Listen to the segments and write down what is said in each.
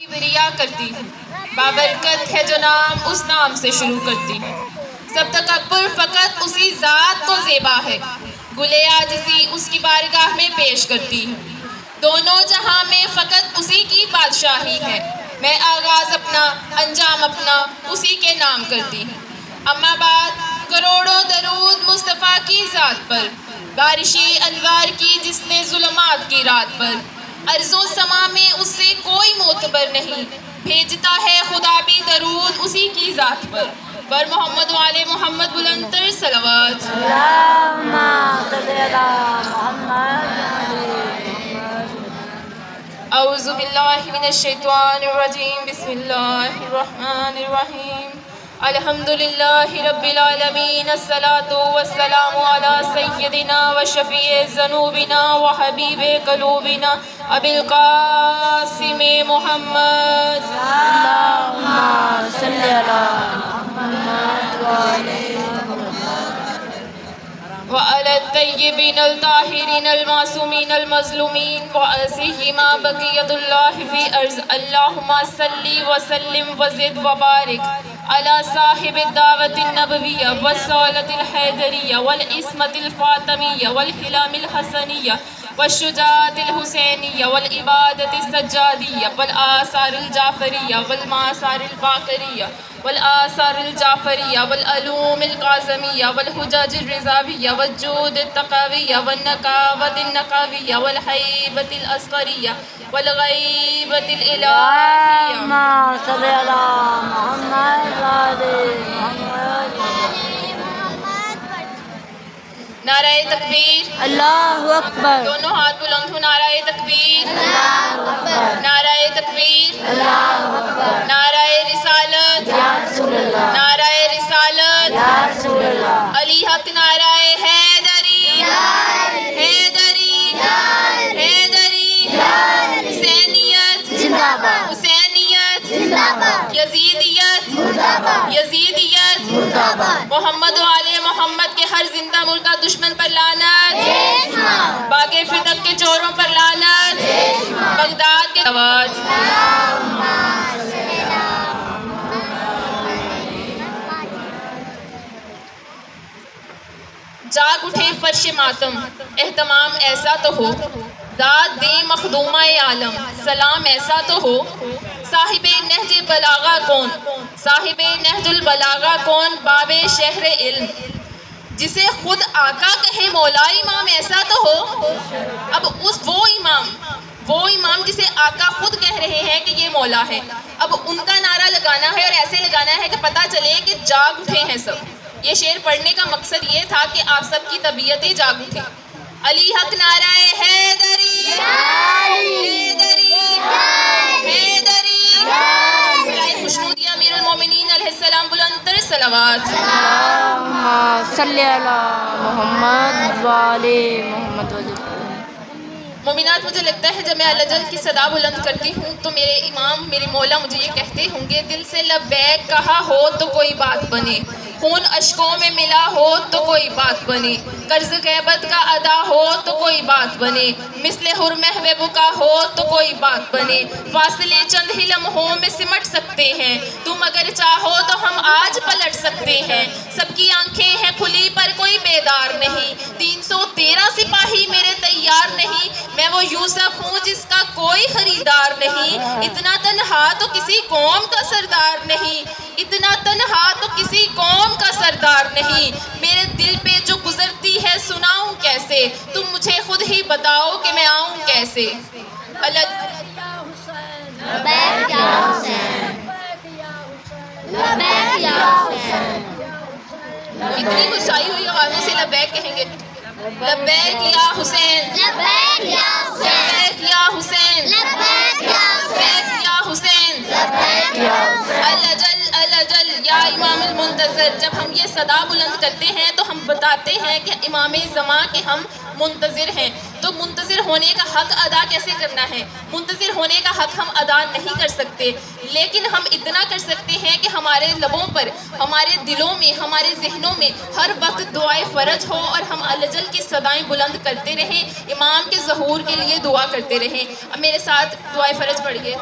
کی وریا کرتی ہوں، بابرکت ہے جو نام اس نام سے شروع کرتی ہوں۔ سب تکبر فقط اسی ذات کو زیبا ہے، گلے عاجزی اس کی بارگاہ میں پیش کرتی ہوں۔ دونوں جہاں میں فقط اسی کی بادشاہی ہے، میں آغاز اپنا انجام اپنا اسی کے نام کرتی ہوں۔ اما بعد، کروڑوں درود مصطفیٰ کی ذات پر، بارشی انوار کی جس نے ظلمات کی رات پر۔ ارض و سما میں اس سے کوئی معتبر نہیں، بھیجتا ہے خدا بھی درود اسی کی ذات پر۔ بر محمد والے محمد بلند تر صلوات۔ اللہم صلی علی محمد۔ اعوذ باللہ من الشیطان الرجیم، بسم اللہ الرحمن الرحیم۔ الحمدللہ رب العالمین، الصلاة والسلام علی سیدنا و شفیع ذنوبنا و حبیب قلوبنا ابی القاسم محمد۔ اللہم صلی علی محمد وعلى الطيبين الطاهرين المعصومين المظلومين وعليهما بقية الله في أرض۔ اللهم صل وسلم وزد وبارك على صاحب الدعوة النبوية والصولة الحيدرية والعصمة الفاطمية والحلم الحسنية والشجاعة الحسينية والعبادة السجادية والآثار الجعفرية والمآثار الباقرية والآثار الجعفرية والعلوم القاسمية والحجج الرضاوية والجود التقوية والنقاوة النقوية والهيبة الأصغرية والغيبة الإلهية۔ اللہم صلی علی محمد وعلی محمد۔ نعرہ تکبیر، اللہ اکبر، دونوں ہاتھ بلند ہو، نعرہ تکبیر، اللہ اکبر، نعرہ تکبیر، اللہ اکبر، نعرہ رسالت، یا رسول اللہ، نعرہ رسالت، یا رسول اللہ، علی حق، نعرہ حیدری، حیدری، حیدری، حسینیت زندہ باد، حسینیت، زندہ باد، یزیدیت، مردہ باد، یزیدیت، مردہ باد۔ محمد و آل محمد کے ہر زندہ مردہ دشمن پر لعنت، باغ فتق کے چوروں پر لعنت، بغداد کے آواز۔ جاگ اٹھے فرش ماتم، اہتمام ایسا تو ہو، داد دے مخدومہ عالم، سلام ایسا تو ہو۔ صاحب نہج بلاغہ کون، صاحب نہج البلاغہ کون، باب شہر علم، جسے خود آقا کہے مولا امام ایسا تو ہو۔ اب وہ امام جسے آقا خود کہہ رہے ہیں کہ یہ مولا ہے، اب ان کا نعرہ لگانا ہے اور ایسے لگانا ہے کہ پتہ چلے کہ جاگ اٹھے ہیں سب۔ یہ شعر پڑھنے کا مقصد یہ تھا کہ آپ سب کی طبیعتیں جاگ اٹھے۔ علی حق، نعرہ حیدری، حیدری، حیدری، برائے خوشنودی امیر المومنین علیہ السلام بلند تر صلوات۔ اللہم صلی علی محمد وعلی محمد۔ مومنات، مجھے لگتا ہے جب میں الجل کی صدا بلند کرتی ہوں تو میرے امام میرے مولا مجھے یہ کہتے ہوں گے، دل سے لبیک کہا ہو تو کوئی بات بنے، خون اشکوں میں ملا ہو تو کوئی بات بنے، قرض غیبت کا ادا ہو تو کوئی بات بنے، مثل حر محو بکا ہو تو کوئی بات بنے، فاصلے چند ہی لمحوں میں سمٹ سکتے ہیں، تم اگر چاہو تو ہم آج پلٹ سکتے ہیں، سب کی آنکھیں ہیں کھلی پر کوئی بیدار نہیں، 313 سپاہی میرے تیار نہیں، میں وہ یوسف ہوں جس کا کوئی خریدار نہیں، اتنا تنہا تو کسی قوم کا سردار نہیں، اتنا تنہا تو کسی قوم کا سردار نہیں، میرے دل پہ جو گزرتی ہے سناؤں کیسے، تم مجھے خود ہی بتاؤ کہ میں آؤں کیسے۔ لبیک یا حسین، لبیک یا حسین، اتنی گسائی ہوئی آوازوں سے لبیک کہیں گے، لبیک یا حسین، لبیک یا حسین، لبیک یا حسین، لبیک یا لبیک یا حسین، لبیک یا حسین۔ الجل الجل یا امام المنتظر۔ جب ہم یہ صدا بلند کرتے ہیں تو ہم بتاتے ہیں کہ امام زمان کے ہم منتظر ہیں، تو منتظر ہونے کا حق ادا کیسے کرنا ہے؟ منتظر ہونے کا حق ہم ادا نہیں کر سکتے، لیکن ہم اتنا کر سکتے ہیں کہ ہمارے لبوں پر، ہمارے دلوں میں، ہمارے ذہنوں میں ہر وقت دعائے فرج ہو اور ہم الجل کی صدائیں بلند کرتے رہیں، امام کے ظہور کے لیے دعا کرتے رہیں۔ اب میرے ساتھ دعائے فرج پڑھیے۔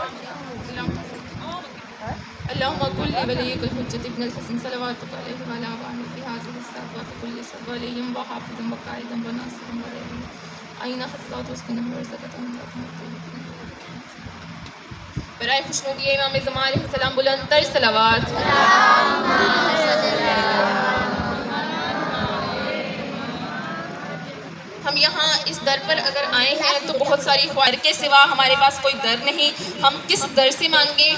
اللهم كل وليك الحجة ابن الحسن صلواتك عليه وعلى آله في هذه الساعة وفي كل ساعة وليا وحافظا وقائدا وناصرا وليا أين حصلات وسكنه ورزقته برائے خوشنودی امام زمان علیہ السلام بلند تر صلوات. ہم یہاں اس در پر اگر آئے ہیں تو بہت ساری خواہش کے سوا ہمارے پاس کوئی در نہیں. ہم کس در سے مانگیں؟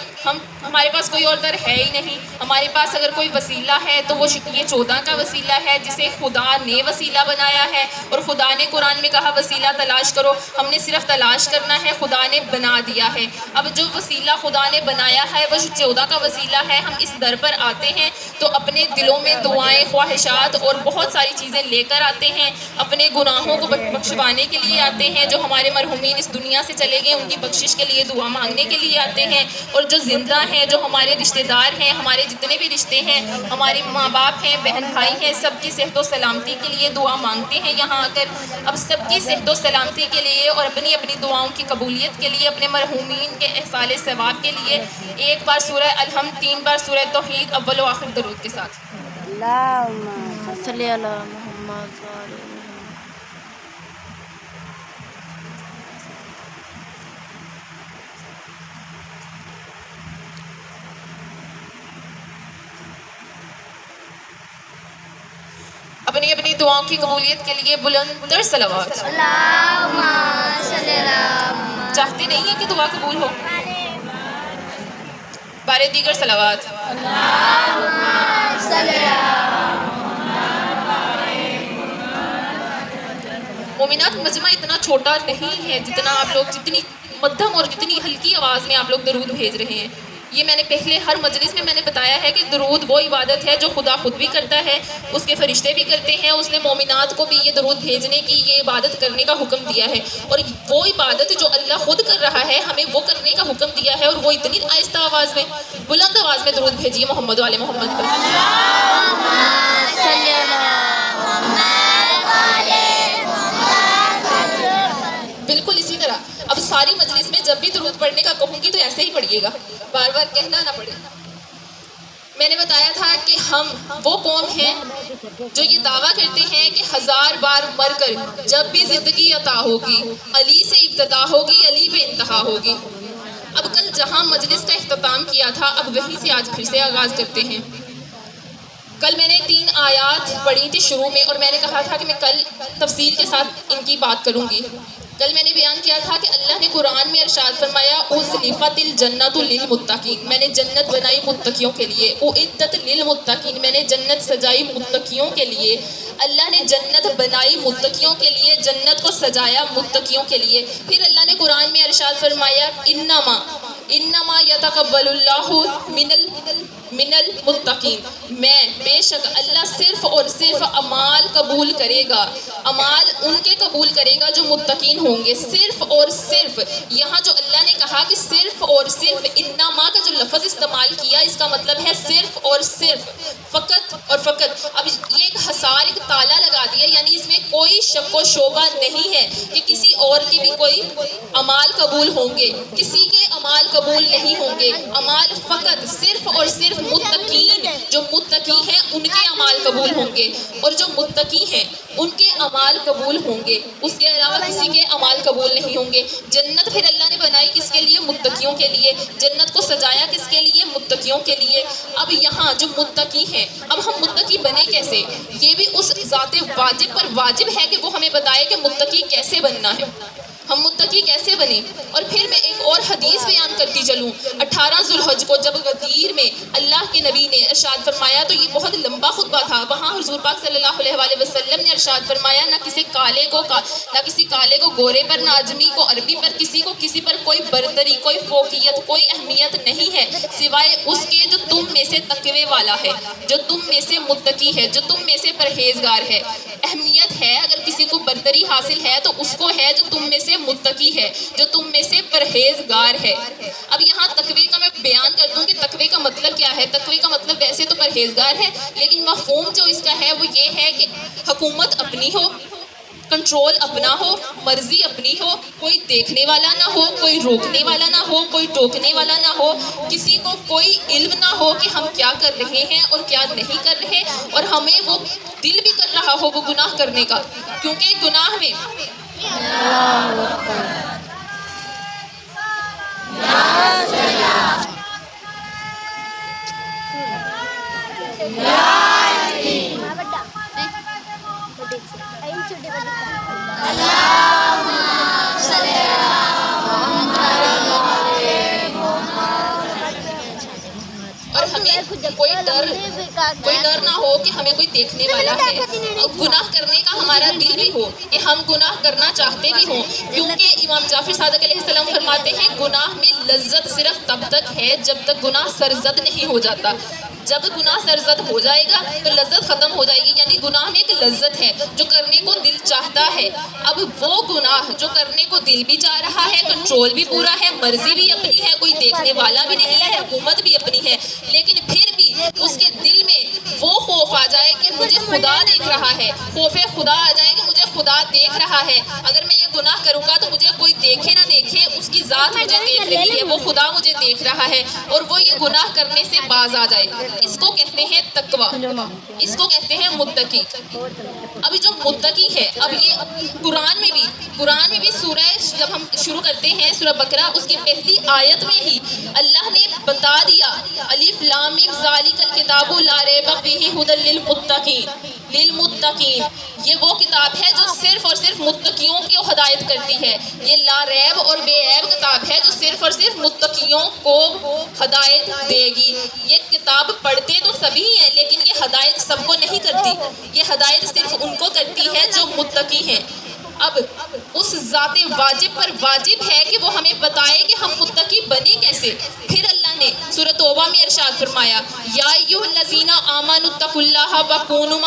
ہمارے پاس کوئی اور در ہے ہی نہیں. ہمارے پاس اگر کوئی وسیلہ ہے تو وہ شکیہ 14 کا وسیلہ ہے جسے خدا نے وسیلہ بنایا ہے، اور خدا نے قرآن میں کہا وسیلہ تلاش کرو. ہم نے صرف تلاش کرنا ہے، خدا نے بنا دیا ہے. اب جو وسیلہ خدا نے بنایا ہے وہ 14 کا وسیلہ ہے. ہم اس در پر آتے ہیں تو اپنے دلوں میں دعائیں، خواہشات اور بہت ساری چیزیں لے کر آتے ہیں. اپنے گناہوں کو بخشوانے کے لیے آتے ہیں. جو ہمارے مرحومین اس دنیا سے چلے گئے ان کی بخشش کے لیے دعا مانگنے کے لیے آتے ہیں. اور جو زندہ ہیں، جو ہمارے رشتہ دار ہیں، ہمارے جتنے بھی رشتے ہیں، ہمارے ماں باپ ہیں، بہن بھائی ہیں، سب کی صحت و سلامتی کے لیے دعا مانگتے ہیں یہاں آ کر. اب سب کی صحت و سلامتی کے لیے اور اپنی اپنی دعاؤں کی قبولیت کے لیے، اپنے مرحومین کے احصال ثواب کے لیے ایک بار سورہ الحمد، 3 بار سورہ توحید اول و آخر درود کے ساتھ. اللهم صل على محمد وعلى محمد. اپنی اپنی دعاؤں کی قبولیت کے لیے بلند تر صلوات. اللهم صل على محمد. چاہتے نہیں ہیں کہ دعا قبول ہو؟ بارے دیگر صلوات. اللهم صل على مومنات، مجمع اتنا چھوٹا نہیں ہے جتنا آپ لوگ، جتنی مدھم اور جتنی ہلکی آواز میں آپ لوگ درود بھیج رہے ہیں. یہ میں نے پہلے ہر مجلس میں میں نے بتایا ہے کہ درود وہ عبادت ہے جو خدا خود بھی کرتا ہے، اس کے فرشتے بھی کرتے ہیں. اس نے مومنات کو بھی یہ درود بھیجنے کی، یہ عبادت کرنے کا حکم دیا ہے. اور وہ عبادت جو اللہ خود کر رہا ہے ہمیں وہ کرنے کا حکم دیا ہے، اور وہ اتنی آہستہ آواز میں، بلند آواز میں درود بھیجیے محمد و آل محمد پر. اللهم صل على محمد وعلى بالکل اسی طرح. اب ساری مجلس میں جب بھی درود پڑھنے کا کہوں گی تو ایسے ہی پڑھیے گا، بار بار کہنا نہ پڑے. میں نے بتایا تھا کہ ہم وہ قوم ہیں جو یہ دعویٰ کرتے ہیں کہ 1000 بار مر کر جب بھی زندگی عطا ہوگی، علی سے ابتدا ہوگی، علی پہ انتہا ہوگی. اب کل جہاں مجلس کا اختتام کیا تھا، اب وہیں سے آج پھر سے آغاز کرتے ہیں. کل میں نے 3 آیات پڑھی تھی شروع میں، اور میں نے کہا تھا کہ میں کل تفصیل کے ساتھ ان کی بات کروں گی. کل میں نے بیان کیا تھا کہ اللہ نے قرآن میں ارشاد فرمایا اُزْلِفَتِ الْجَنَّةُ لِلْمُتَّقِينَ، میں نے جنت بنائی متقیوں کے لیے. اُعِدَّتْ لِلْمُتَّقِينَ، میں نے جنت سجائی متقیوں کے لیے. اللہ نے جنت بنائی متقیوں کے لیے، جنت کو سجایا متقیوں کے لیے. پھر اللہ نے قرآن میں ارشاد فرمایا انما یتقبل اللہ من المتقین، میں بے شک اللہ صرف اور صرف اعمال قبول کرے گا، اعمال ان کے قبول کرے گا جو متقین ہوں گے. صرف اور صرف، یہاں جو اللہ نے کہا کہ صرف اور صرف، انما کا جو لفظ استعمال کیا اس کا مطلب ہے صرف اور صرف، فقط اور فقط. اب یہ ایک حصار، ایک تالا لگا دیا، یعنی اس میں کوئی شک و شبہ نہیں ہے کہ کسی اور کے بھی کوئی اعمال قبول ہوں گے، کسی کے اعمال قبول نہیں ہوں گے. اعمال فقط صرف اور صرف متقین، جو متقی ہیں ان کے اعمال قبول ہوں گے، اور جو متقی ہیں ان کے اعمال قبول ہوں گے. اس کے علاوہ کسی کے اعمال قبول نہیں ہوں گے. جنت پھر اللہ نے بنائی کس کے لیے؟ متقیوں کے لیے. جنت کو سجایا کس کے لیے؟ متقیوں کے لیے. اب یہاں جو متقی ہیں، اب ہم متقی بنے کیسے؟ یہ بھی اس ذات واجب پر واجب ہے کہ وہ ہمیں بتائے کہ متقی کیسے بننا ہے، ہم متقی کیسے بنیں. اور پھر میں ایک اور حدیث بیان کرتی چلوں. 18 ذوالحج کو جب غدیر میں اللہ کے نبی نے ارشاد فرمایا تو یہ بہت لمبا خطبہ تھا. وہاں حضور پاک صلی اللہ علیہ وآلہ وسلم نے ارشاد فرمایا نہ کسی کالے کو گورے پر، نہ اجمی کو عربی پر، کسی پر کوئی برتری، کوئی فوقیت، کوئی اہمیت نہیں ہے سوائے اس کے جو تم میں سے تقوی والا ہے، جو تم میں سے متقی ہے، جو تم میں سے پرہیزگار ہے. اہمیت ہے اگر کسی کو برتری حاصل ہے تو اس کو ہے جو تم میں سے متقی ہے، جو تم میں سے پرہیزگار ہے. اب یہاں تقوی کا میں بیان کر دوں کہ تقوی کا مطلب کیا ہے. تقوی کا مطلب ویسے تو پرہیزگار ہے، لیکن مفہوم جو اس کا ہے وہ یہ ہے کہ حکومت اپنی ہو، کنٹرول اپنا ہو، مرضی اپنی ہو، کوئی دیکھنے والا نہ ہو، کوئی روکنے والا نہ ہو، کوئی ٹوکنے والا نہ ہو، کسی کو کوئی علم نہ ہو کہ ہم کیا کر رہے ہیں اور کیا نہیں کر رہے، اور ہمیں وہ دل بھی کر رہا ہو وہ گناہ کرنے کا، کیونکہ گناہ میں اور ہمیں کوئی ڈر نہ ہو کہ ہمیں کوئی دیکھنے والا ہے، گناہ کرنے کا ہمارا دل بھی ہو کہ ہم گناہ کرنا چاہتے بھی ہوں، کیونکہ امام جعفر صادق علیہ السلام فرماتے ہیں گناہ میں لذت صرف تب تک ہے جب تک گناہ سرزد نہیں ہو جاتا، جب گناہ سرزد ہو جائے گا تو لذت ختم ہو جائے گی، یعنی گناہ میں ایک لذت ہے جو کرنے کو دل چاہتا ہے۔ اب وہ گناہ جو کرنے کو دل بھی چاہ رہا ہے، کنٹرول بھی پورا ہے، مرضی بھی اپنی ہے، کوئی دیکھنے والا بھی نہیں ہے، حکومت بھی اپنی ہے، لیکن پھر بھی اس کے دل میں وہ خوف آ جائے کہ مجھے خدا دیکھ رہا ہے، خوف خدا آ جائے کہ مجھے خدا دیکھ رہا ہے، اگر میں یہ گناہ کروں گا تو مجھے کوئی دیکھے نہ دیکھے، اس کی ذات مجھے دیکھ رہی ہے، وہ خدا مجھے دیکھ رہا ہے، اور وہ یہ گناہ کرنے سے باز آ جائے، اس کو کہتے ہیں تقویٰ، اس کو کہتے ہیں متقی۔ ابھی جو متقی ہے، اب یہ قرآن میں بھی سورہ جب ہم شروع کرتے ہیں سورہ بقرہ، اس کی پہلی آیت میں ہی اللہ نے بتا دیا الف لام میم ذالک الکتاب لا ریب فیہ ھدی للمتقین، یہ وہ کتاب ہے جو صرف اور صرف متقیوں کو ہدایت کرتی ہے، یہ لا ریب اور بے عیب کتاب ہے جو صرف اور صرف متقیوں کو ہدایت دے گی۔ یہ کتاب پڑھتے تو سبھی ہیں لیکن یہ ہدایت سب کو نہیں کرتی، یہ ہدایت صرف ان کو کرتی ہے جو متقی ہیں۔ اب اس ذات واجب پر واجب ہے کہ وہ ہمیں بتائے کہ ہم متقی بنے کیسے۔ پھر اللہ نے سورہ توبہ میں ارشاد فرمایا یا ایھا الذین آمنوا اتقوا اللہ وکونوا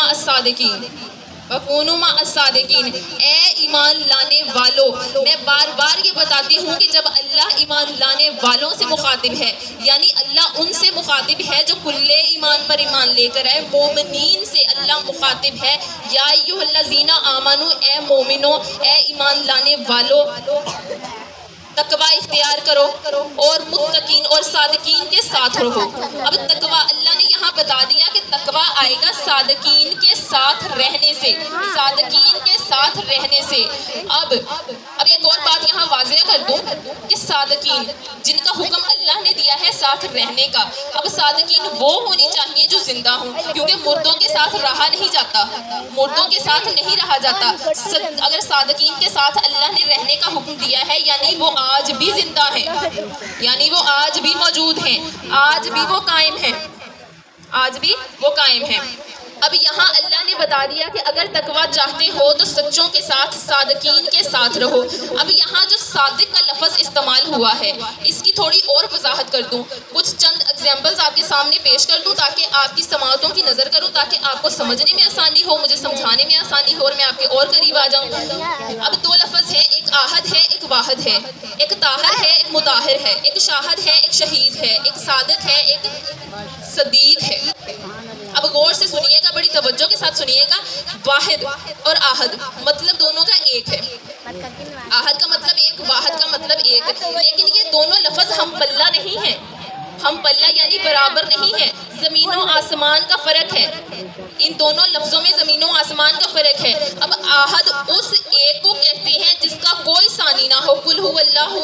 مع الصادقین، اے ایمان لانے والو، میں بار بار یہ بتاتی ہوں کہ جب اللہ ایمان لانے والوں سے مخاطب ہے، یعنی اللہ ان سے مخاطب ہے جو کلے ایمان پر ایمان لے کر آئے، مومنین سے اللہ مخاطب ہے، یا ایھا الذین آمنوا، اے مومنو، اے ایمان لانے والو، تقویٰ اختیار کرو اور متقین اور صادقین کے ساتھ رہو۔ اب تقویٰ اللہ نے یہاں بتا دیا کہ تقویٰ آئے گا صادقین کے ساتھ رہنے سے، صادقین کے ساتھ رہنے سے۔ اب ایک اور بات یہاں واضح کر دوں کہ صادقین جن کا حکم اللہ نے دیا ہے ساتھ رہنے کا، اب صادقین وہ ہونی چاہیے جو زندہ ہوں، کیونکہ مردوں کے ساتھ رہا نہیں جاتا، مردوں کے ساتھ نہیں رہا جاتا۔ اگر صادقین کے ساتھ اللہ نے رہنے کا حکم دیا ہے یعنی وہ آج بھی زندہ ہیں، یعنی وہ آج بھی موجود ہیں، آج بھی وہ قائم ہیں، آج بھی وہ قائم ہیں۔ اب یہاں اللہ نے بتا دیا کہ اگر تقویٰ چاہتے ہو تو سچوں کے ساتھ، صادقین کے ساتھ رہو۔ اب یہاں جو صادق کا لفظ استعمال ہوا ہے اس کی تھوڑی اور وضاحت کر دوں، کچھ چند ایگزامپلز آپ کے سامنے پیش کر دوں تاکہ آپ کی سماعتوں کی نظر کروں، تاکہ آپ کو سمجھنے میں آسانی ہو، مجھے سمجھانے میں آسانی ہو اور میں آپ کے اور قریب آ جاؤں۔ اب دو لفظ ہیں، ایک آحد ہے، ایک واحد ہے، ایک طاہر ہے، ایک مطہر ہے، ایک شاہد ہے، ایک شہید ہے، ایک صادق ہے، ایک صدیق ہے۔ اب غور سے سنیے گا، بڑی توجہ کے ساتھ سنیے گا، واحد اور آحد مطلب دونوں کا ایک ہے، آحد کا مطلب ایک، واحد کا مطلب ایک، لیکن یہ دونوں لفظ ہم پلہ نہیں ہیں، ہم پلہ یعنی برابر نہیں ہے، زمین و آسمان کا فرق ہے، ان دونوں لفظوں میں زمین و آسمان کا فرق ہے۔ اب آحد اس ایک کو کہتے ہیں جس کا کوئی ثانی نہ ہو، قل هو اللہ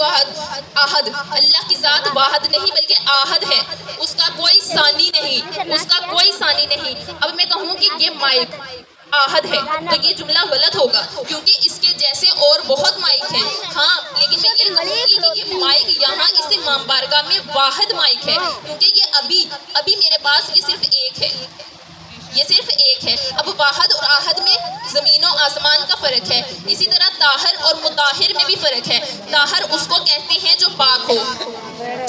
احد، اللہ کی ذات واحد نہیں بلکہ آحد ہے، اس کا کوئی ثانی نہیں، اس کا کوئی ثانی نہیں۔ اب میں کہوں کہ یہ مائک آحد ہے تو یہ جملہ غلط ہوگا، کیونکہ اس کے جیسے اور بہت مائک ہیں، ہاں، لیکن میں یہ کہوں گی کہ یہ مائک یہاں اس امام بارگاہ میں واحد مائک ہے، کیونکہ یہ ابھی میرے پاس یہ صرف ایک ہے، یہ صرف ایک ہے۔ اب واحد اور آحد میں زمین و آسمان کا فرق ہے، اسی طرح طاہر اور مطہر میں بھی فرق ہے۔ طاہر اس کو کہتے ہیں جو پاک ہو،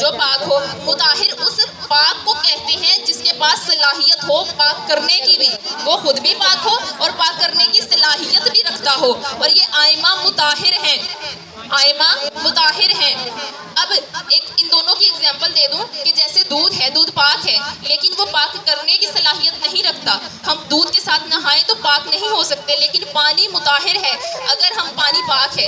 جو پاک ہو، مطہر اس پاک کو کہتے ہیں جس کے پاس صلاحیت ہو پاک کرنے کی بھی، وہ خود بھی پاک ہو اور پاک کرنے کی صلاحیت بھی رکھتا ہو، اور یہ آئمہ مطہر ہیں، آئمہ مطہر ہیں۔ اب ایک ان دونوں کی اگزامپل دے دوں کہ جیسے دودھ ہے، دودھ پاک ہے لیکن وہ پاک کرنے کی صلاحیت نہیں رکھتا، ہم دودھ کے ساتھ نہائیں تو پاک پاک نہیں ہو سکتے، لیکن پانی مطہر ہے۔ اگر ہم پانی پاک ہے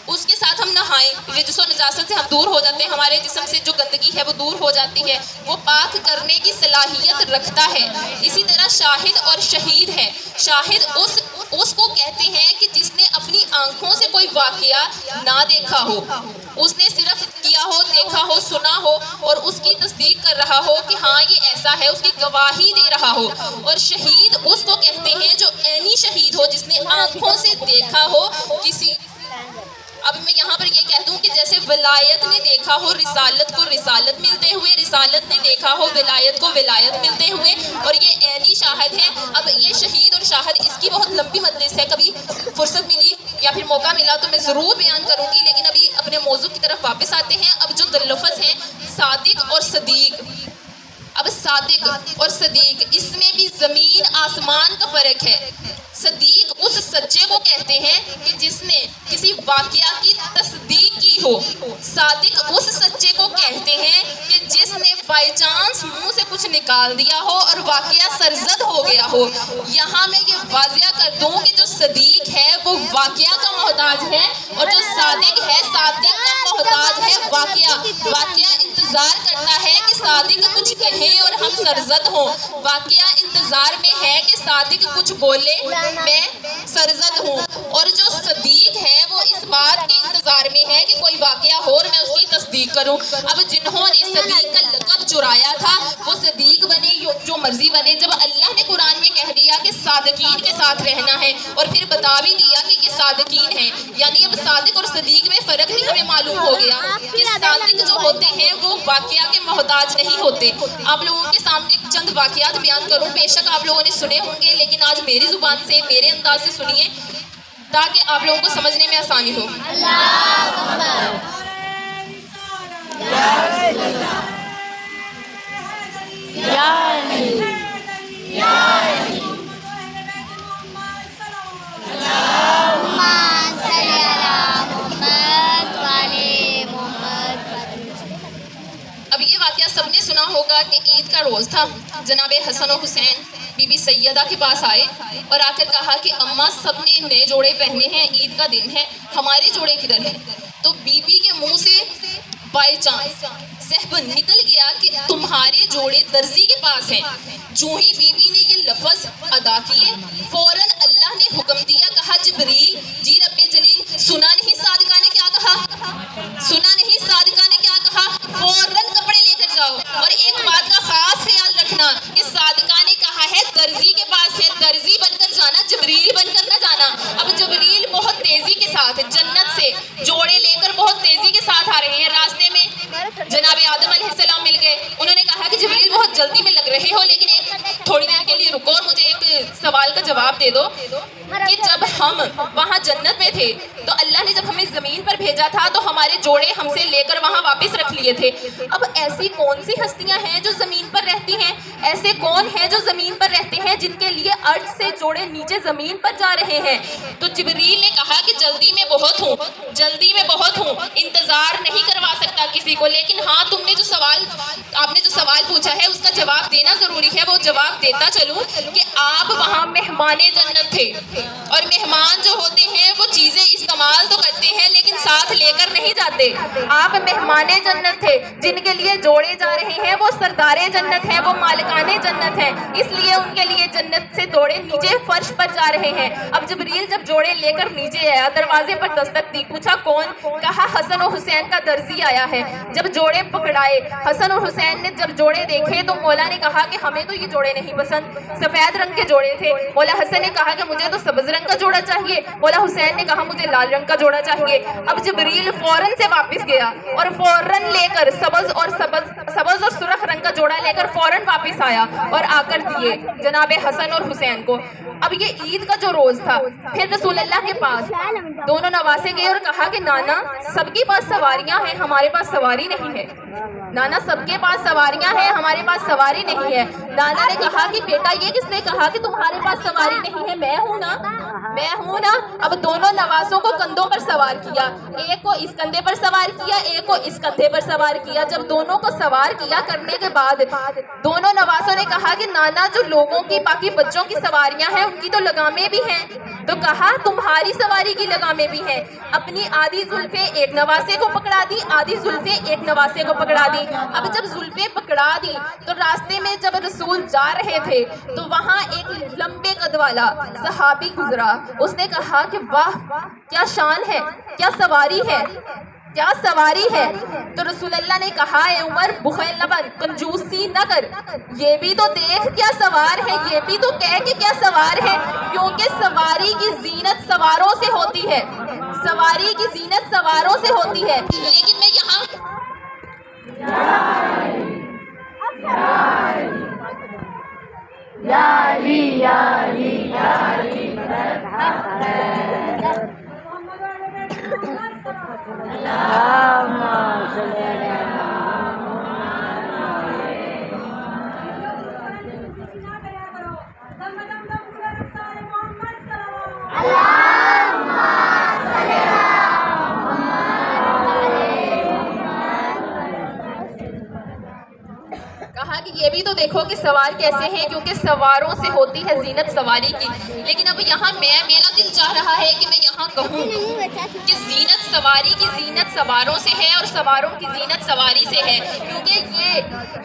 اس کے ساتھ ہم نہائیں، رجس و نجاست سے ہم دور ہو جاتے ہیں، ہمارے جسم سے جو گندگی ہے وہ دور ہو جاتی ہے، وہ پاک کرنے کی صلاحیت رکھتا ہے۔ اسی طرح شاہد اور شہید ہے۔ شاہد اس کو کہتے ہیں کہ جس نے اپنی آنکھوں سے کوئی واقعہ نہ دیکھا ہو، اس نے صرف کیا ہو، دیکھا ہو، سنا ہو اور اس کی تصدیق کر رہا ہو کہ ہاں یہ ایسا ہے، اس کی گواہی دے رہا ہو۔ اور شہید اس کو کہتے ہیں جو عینی شہید ہو، جس نے آنکھوں سے دیکھا ہو کسی۔ اب میں یہاں پر یہ کہہ دوں کہ جیسے ولایت نے دیکھا ہو رسالت کو رسالت ملتے ہوئے، رسالت نے دیکھا ہو ولایت کو ولایت ملتے ہوئے، اور یہ عینی شاہد ہے۔ اب یہ شہید اور شاہد، اس کی بہت لمبی مجلس ہے، کبھی فرصت ملی یا پھر موقع ملا تو میں ضرور بیان کروں گی، لیکن ابھی اپنے موضوع کی طرف واپس آتے ہیں۔ اب جو لفظ ہیں صادق اور صدیق، اب صادق اور صدیق، اس میں بھی زمین آسمان کا فرق ہے۔ صدیق اس سچے کو کہتے ہیں کہ جس نے کسی واقعہ کی تصدیق کی ہو۔ صادق اس سچے کو کہتے ہیں کہ جس نے بائی چانس منہ سے کچھ نکال دیا ہو اور واقعہ سرزد ہو گیا ہو۔ یہاں میں یہ واضح کر دوں کہ جو صدیق ہے وہ واقعہ کا محتاج ہے، اور جو صادق ہے صادق کا محتاج ہے واقعہ۔ واقعہ انتظار کرتا ہے کہ صادق کچھ کہیں اور ہم سرزد ہوں، واقعہ انتظار میں ہے کہ صادق کچھ بولے میں سرزد ہوں، اور جو صدیق ہے وہ اس بات کے انتظار میں ہے کہ کوئی واقعہ ہو اور میں اس کی تصدیق کروں۔ اب جنہوں نے صدیق کا لقب چرایا تھا وہ صدیق بنے جو مرضی بنے، جب اللہ نے قرآن میں کہہ دیا کہ صادقین کے ساتھ رہنا ہے اور پھر بتا بھی دیا کہ یہ صادقین ہیں، یعنی اب صادق اور صدیق میں فرق بھی ہمیں معلوم ہو گیا کہ صادق جو ہوتے ہیں وہ واقعہ کے محتاج نہیں ہوتے۔ آپ لوگوں کے سامنے چند واقعات بیان کروں، بے شک آپ لوگوں نے سنے ہوں گے، لیکن آج میری زبان سے میرے انداز سے سنیے تاکہ آپ لوگوں کو سمجھنے میں آسانی ہو۔ اب یہ واقعہ سب نے سنا ہوگا کہ عید کا روز تھا، جناب حسن و حسین بی بی سیدہ کے پاس آئے اور آ کر کہا کہ اماں سب نے نئے جوڑے پہنے ہیں، عید کا دن ہے، ہمارے جوڑے کدھر ہیں؟ تو بی بی کے منہ سے بائی چانس سہب نکل گیا کہ تمہارے جوڑے درزی کے پاس ہیں۔ جو ہی بی بی نے یہ لفظ ادا کیے، فوراً اللہ نے حکم دیا، کہا جبریل جی رب جلیل، سنا نہیں صادقہ نے کیا کہا؟ سنا نہیں صادقہ نے کیا کہا؟ فوراً کپڑے لے کر جاؤ، اور ایک بات کا خاص خیال رکھنا کہ صادقہ نے کہا ہے درزی کے پاس ہے، درزی بن کر جانا، جبریل بن کر نہ جانا۔ اب جبریل بہت تیزی کے ساتھ جنت سے جوڑے لے کر بہت تیزی کے ساتھ آ رہے ہیں، راستے میں جناب آدم علیہ السلام مل گئے۔ انہوں نے کہا کہ جبریل بہت جلدی میں لگ رہے ہو، لیکن ایک تھوڑی دیر کے لیے رکو اور مجھے ایک سوال کا جواب دے دو کہ جب ہم وہاں جنت میں تھے تو اللہ نے جب ہمیں زمین پر بھیجا تھا تو ہمارے جوڑے ہم سے لے کر وہاں واپس رکھ لیے تھے۔ اب ایسی کون سی ہستیاں ہیں جو زمین پر رہتی ہیں؟ ایسے کون ہیں جو زمین پر رہتے ہیں جن کے لیے عرش سے جوڑے نیچے زمین پر جا رہے ہیں؟ تو جبریل نے کہا کہ جلدی میں بہت ہوں، جلدی میں بہت ہوں، انتظار نہیں کروا سکتا کسی کو، لیکن ہاں تم نے جو سوال پوچھا ہے اس کا جواب دینا ضروری ہے۔ وہ جواب دیتا چلوں کہ آپ وہاں مہمان جنت تھے، اور مہمان جو ہوتے ہیں وہ چیزیں استعمال تو کرتے ہیں لیکن ساتھ لے کر نہیں جاتے۔ آپ مہمان جنت تھے، جن کے لیے جوڑے جا رہے ہیں وہ سردار جنت ہیں، وہ مالکان جنت ہیں، اس لیے ان کے لیے جنت سے جوڑے نیچے فرش پر جا رہے ہیں۔ اب جبریل جب جوڑے لے کر نیچے آیا، دروازے پر دستک دی، پوچھا کون؟ کہا حسن و حسین کا درزی آیا ہے۔ جب جوڑے پکڑائے، حسن اور حسین نے جب جوڑے دیکھے تو مولا نے کہا کہ ہمیں تو یہ جوڑے نہیں پسند، سفید رنگ کے جوڑے تھے۔ مولا حسن نے کہا کہ مجھے تو سبز رنگ کا جوڑا چاہیے، مولا حسین نے کہا مجھے لال رنگ کا جوڑا چاہیے۔ اب جبریل فوراً سے واپس گیا اور فوراً لے کر سبز اور سرخ رنگ کا جوڑا لے کر فوراً واپس آیا اور آ کر دیے جناب حسن اور حسین کو۔ اب یہ عید کا جو روز تھا، پھر رسول اللہ کے پاس دونوں نواسے گئے اور کہا کہ نانا سب کے پاس سواریاں ہیں، ہمارے پاس سواری نہیں ہے۔ نانا سب کے پاس سواریاں ہیں، ہمارے پاس سواری نہیں ہے۔ نانا نے کہا کہ بیٹا یہ کس نے کہا کہ تمہارے پاس سواری نہیں ہے؟ میں ہوں نا، میں ہوں نا. اب دونوں نوازوں کو کندھوں پر سوار کیا, ایک کو اس کندھے پر سوار کیا, ایک کو اس کندھے پر سوار کیا. جب دونوں کو سوار کیا کرنے کے بعد دونوں نوازوں نے کہا کہ نانا جو لوگوں کی باقی بچوں کی سواریاں ہیں ان کی تو لگامیں بھی ہیں. تو کہا تمہاری سواری کی لگامیں بھی ہیں. اپنی آدھی زلفیں ایک نواسے کو پکڑا دی, آدھی زلفیں ایک نواسے کو پکڑا دی. اب جب زلفیں پکڑا دی تو راستے میں جب رسول جا رہے تھے تو وہاں ایک لمبے قد والا صحابی گزرا. اس نے کہا کہ واہ کیا شان ہے, کیا سواری ہے, کیا سواری ہے. تو رسول اللہ نے کہا اے عمر بخیل نہ بن, کنجوسی نہ کر, یہ بھی تو دیکھ کیا سوار ہے, یہ بھی تو کہہ کہ کیا سوار ہے. کیونکہ سواری کی زینت سواروں سے ہوتی ہے, سواری کی زینت سواروں سے ہوتی ہے. لیکن میں یہاں کہا کہ یہ بھی تو دیکھو کہ سوار کیسے ہیں, کیونکہ سواروں سے ہوتی ہے زینت سواری کی. لیکن اب یہاں میرا دل چاہ رہا ہے کہ میں یہاں کہوں کہ زینت سواری کی زینت سواروں سے ہے اور سواروں کی زینت سواری سے ہے. کیونکہ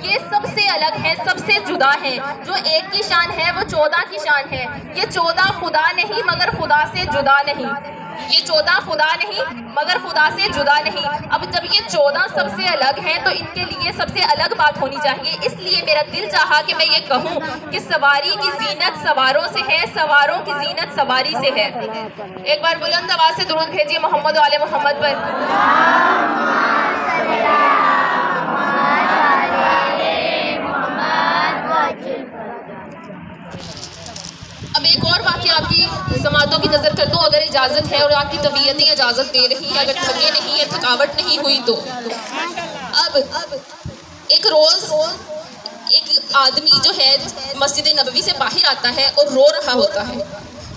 یہ سب سے الگ ہے, سب سے جدا ہے. جو ایک کی شان ہے وہ 14 کی شان ہے. یہ 14 خدا نہیں مگر خدا سے جدا نہیں, یہ 14 خدا نہیں مگر خدا سے جدا نہیں. اب جب یہ 14 سب سے الگ ہیں تو ان کے لیے سب سے الگ بات ہونی چاہیے. اس لیے میرا دل چاہا کہ میں یہ کہوں کہ سواری کی زینت سواروں سے ہے, سواروں کی زینت سواری سے ہے. ایک بار بلند آواز سے درود بھیجیے محمد و آل محمد پر. اب ایک اور واقعہ آپ کی سماعتوں کی نظر کر دوں, اگر اجازت ہے اور آپ کی طبیعتیں اجازت دے رہی ہیں, اگر تھکے نہیں ہیں, تھکاوٹ نہیں ہوئی تو. اب ایک روز ایک آدمی جو ہے مسجد نبوی سے باہر آتا ہے اور رو رہا ہوتا ہے,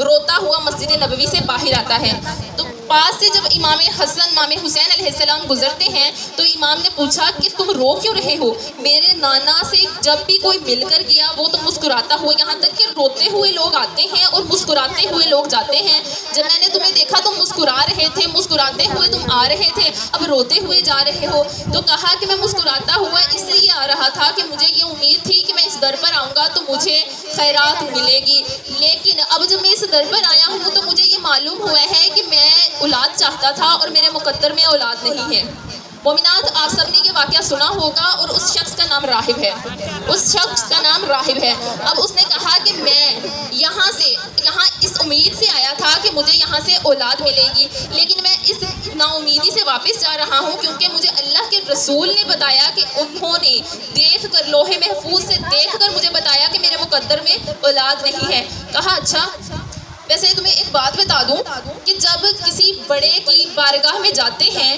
روتا ہوا مسجد نبوی سے باہر آتا ہے. تو پاس سے جب امام حسن امام حسین علیہ السلام گزرتے ہیں تو امام نے پوچھا کہ تم رو کیوں رہے ہو؟ میرے نانا سے جب بھی کوئی مل کر گیا وہ تو مسکراتا ہوا, یہاں تک کہ روتے ہوئے لوگ آتے ہیں اور مسکراتے ہوئے لوگ جاتے ہیں. جب میں نے تمہیں دیکھا تم مسکرا رہے تھے, مسکراتے ہوئے تم آ رہے تھے, اب روتے ہوئے جا رہے ہو. تو کہا کہ میں مسکراتا ہوا اس لیے آ رہا تھا کہ مجھے یہ امید تھی کہ میں اس در پر آؤں گا تو مجھے خیرات ملے گی. لیکن اب جب میں اس در پر آیا ہوں تو مجھے یہ معلوم ہوا ہے کہ میں اولاد چاہتا تھا اور میرے مقدر میں اولاد نہیں ہے. مومنات, آپ سب نے یہ واقعہ سنا ہوگا اور اس شخص کا نام راہب ہے, اس شخص کا نام راہب ہے. اب اس نے کہا کہ میں یہاں اس امید سے آیا تھا کہ مجھے یہاں سے اولاد ملے گی, لیکن میں اس نا امیدی سے واپس جا رہا ہوں کیونکہ مجھے اللہ کے رسول نے بتایا کہ انہوں نے دیکھ کر لوح محفوظ سے دیکھ کر مجھے بتایا کہ میرے مقدر میں اولاد نہیں ہے. کہا اچھا, ویسے تمہیں ایک بات بتا دوں کہ جب کسی بڑے کی بارگاہ میں جاتے ہیں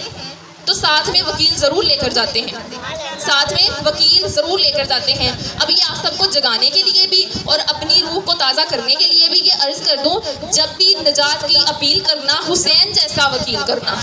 تو ساتھ میں وکیل ضرور لے کر جاتے ہیں, ساتھ میں وکیل ضرور لے کر جاتے ہیں. اب یہ آپ سب کو جگانے کے لیے بھی اور اپنی روح کو تازہ کرنے کے لیے بھی یہ عرض کر دوں, جب بھی نجات کی اپیل کرنا حسین جیسا وکیل کرنا.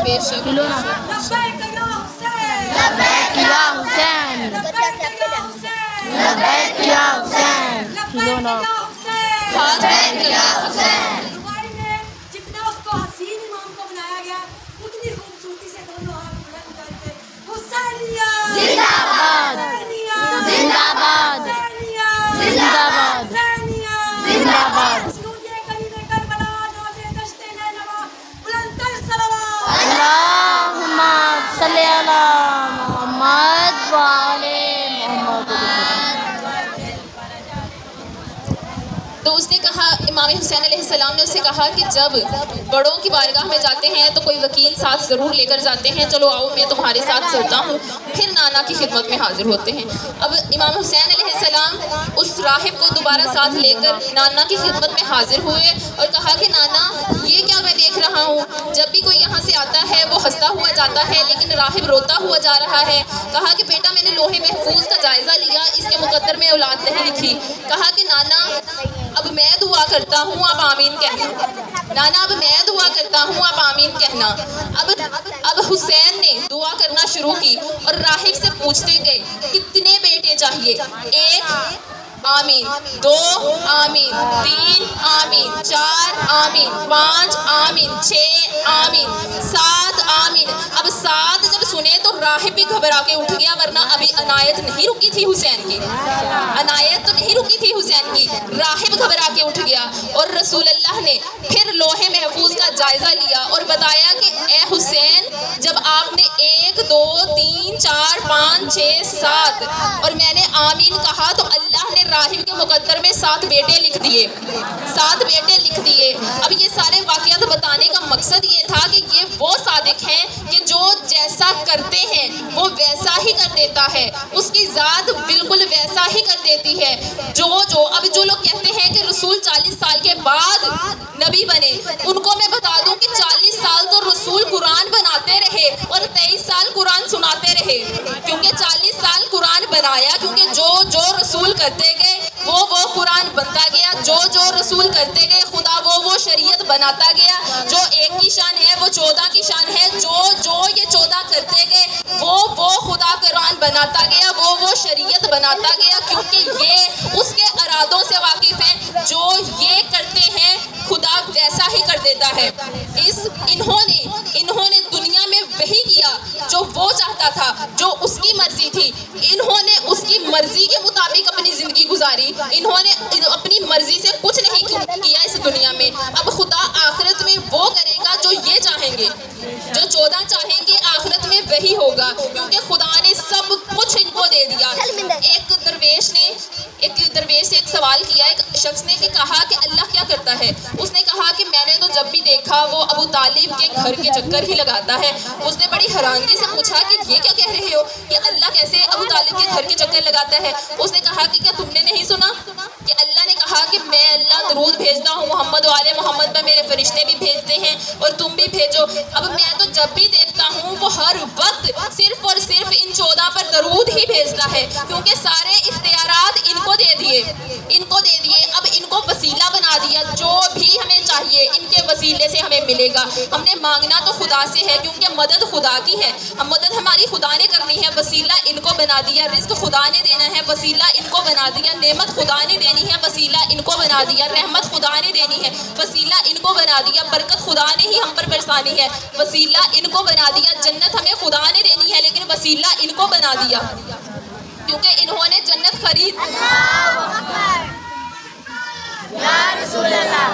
بے شک لبیک یا حسین, لبیک یا حسین, کھلونا ہاتھ بین کر حسین. دبئی میں جتنا اس کو حسین امام کو بنایا گیا اتنی خوبصورتی سے دونوں ہاتھ بلند کر کے حسینیہ زندہ باد, زندہ باد, زندہ باد, زندہ باد. امام حسین علیہ السلام نے اس سے کہا کہ جب بڑوں کی بارگاہ میں جاتے ہیں تو کوئی وکیل ساتھ ضرور لے کر جاتے ہیں، چلو آؤ میں تمہارے ساتھ چلتا ہوں، پھر نانا کی خدمت میں حاضر ہوتے ہیں۔ اب امام حسین علیہ السلام اس راہب کو دوبارہ ساتھ لے کر نانا کی خدمت میں حاضر ہوئے اور کہا کہ نانا یہ کیا میں دیکھ رہا ہوں، جب بھی کوئی یہاں سے آتا ہے وہ ہنستا ہوا جاتا ہے لیکن راہب روتا ہوا جا رہا ہے۔ کہا کہ بیٹا میں نے لوہے محفوظ کا جائزہ لیا، اس کے مقدر میں اولاد نہیں لکھی۔ کہا کہ نانا اب میں دعا کرتا ہوں آپ آمین کہنا، نانا اب میں دعا کرتا ہوں آپ آمین کہنا۔ اب حسین نے دعا کرنا شروع کی اور راہب سے پوچھتے گئے کتنے بیٹے چاہیے؟ 1 آمین، 2 آمین، 3 آمین، 4 آمین، 5 آمین، 6 آمین، 7 آمین۔ اب 7 جب سنے تو راہب بھی گھبرا کے اٹھ گیا، ورنہ ابھی عنایت نہیں رکی تھی حسین کی، عنایت تو نہیں رکی تھی حسین کی۔ راہب گھبرا کے اٹھ گیا اور رسول اللہ نے پھر لوہے محفوظ کا جائزہ لیا اور بتایا کہ اے حسین جب آپ نے 1 2 3 4 5 6 7 اور میں نے آمین کہا تو اللہ نے راہب کے مقدر میں 7 بیٹے لکھ دیے، 7 بیٹے لکھ دیے۔ اب یہ سارے واقعات بتانے کا مقصد یہ تھا کہ یہ وہ صادق ہیں کہ جو جیسا کرتے ہیں وہ ویسا ہی کر دیتا ہے، اس کی ذات بالکل ویسا ہی کر دیتی ہے۔ اب جو لوگ کہتے ہیں کہ رسول 40 سال کے بعد نبی بنے، ان کو میں بتا دوں کہ 40 سال تو رسول قرآن بناتے رہے اور 23 سال قرآن سناتے رہے، کیونکہ 40 سال قرآن بنایا، کیونکہ جو رسول کرتے گئے وہ قرآن بنتا گیا، جو رسول کرتے گئے خدا وہ شریعت بناتا گیا۔ جو 1 کی شان ہے وہ 14 کی شان ہے، جو یہ 14 کرتے گئے وہ خدا قرآن بناتا گیا، وہ شریعت بناتا گیا، کیونکہ یہ اس کے ارادوں سے واقف ہیں۔ جو یہ کرتے ہیں خدا ویسا ہی کر دیتا ہے۔ انہوں نے دنیا میں وہی کیا جو وہ چاہتا تھا، جو اس کی مرضی تھی۔ انہوں نے اس کی مرضی کے مطابق اپنی زندگی گزاری، انہوں نے اپنی مرضی سے کچھ نہیں کیا اس دنیا میں۔ اب خدا آخرت میں وہ کرے گا جو یہ چاہیں گے، جو 14 چاہیں گے آخرت میں وہی ہوگا، کیونکہ خدا نے سب کچھ ان کو دے دیا۔ ایک درویش سے ایک سوال کیا ایک شخص نے کہ کہا کہ اللہ کیا کرتا ہے؟ اس نے کہا کہ میں نے تو جب بھی دیکھا وہ ابو طالب کے گھر کے چکر ہی لگاتا ہے۔ اس نے بڑی حیرانگی سے پوچھا کہ یہ کیا کہہ رہے ہو کہ اللہ کیسے ابو طالب کے گھر کے چکر لگاتا ہے؟ اس نے کہا کہ کیا تم نے نہیں سنا کہ اللہ نے کہا کہ میں اللہ درود بھیجتا ہوں محمد و آل محمد پر، میرے فرشتے بھی بھیجتے ہیں اور تم بھی بھیجو۔ اب میں تو جب بھی دیکھتا ہوں وہ ہر وقت صرف اور صرف ان 14 پر درود ہی بھیجتا ہے، کیونکہ سارے اختیارات ان کو دے دیے۔ اب ان کو وسیلہ بنا دیا، جو بھی ہمیں چاہیے ان کے وسیلے سے ہمیں ملے گا۔ ہم نے مانگنا تو خدا سے ہے، کیونکہ مدد خدا کی ہے، مدد ہماری خدا نے کرنی ہے۔ وسیلہ ان کو بنا دیا، رزق خدا نے دینا ہے، وسیلہ ان کو بنا دیا، نعمت خدا نے دینی ہے، وسیلہ ان کو بنا دیا، رحمت خدا نے دینی ہے، وسیلہ ان کو بنا دیا، برکت خدا نے ہی ہم پر برسانی ہے، وسیلہ ان کو بنا دیا، جنت ہمیں خدا نے دینی ہے لیکن وسیلہ ان کو بنا دیا، کیونکہ انہوں نے جنت خرید۔ یا رسول اللہ،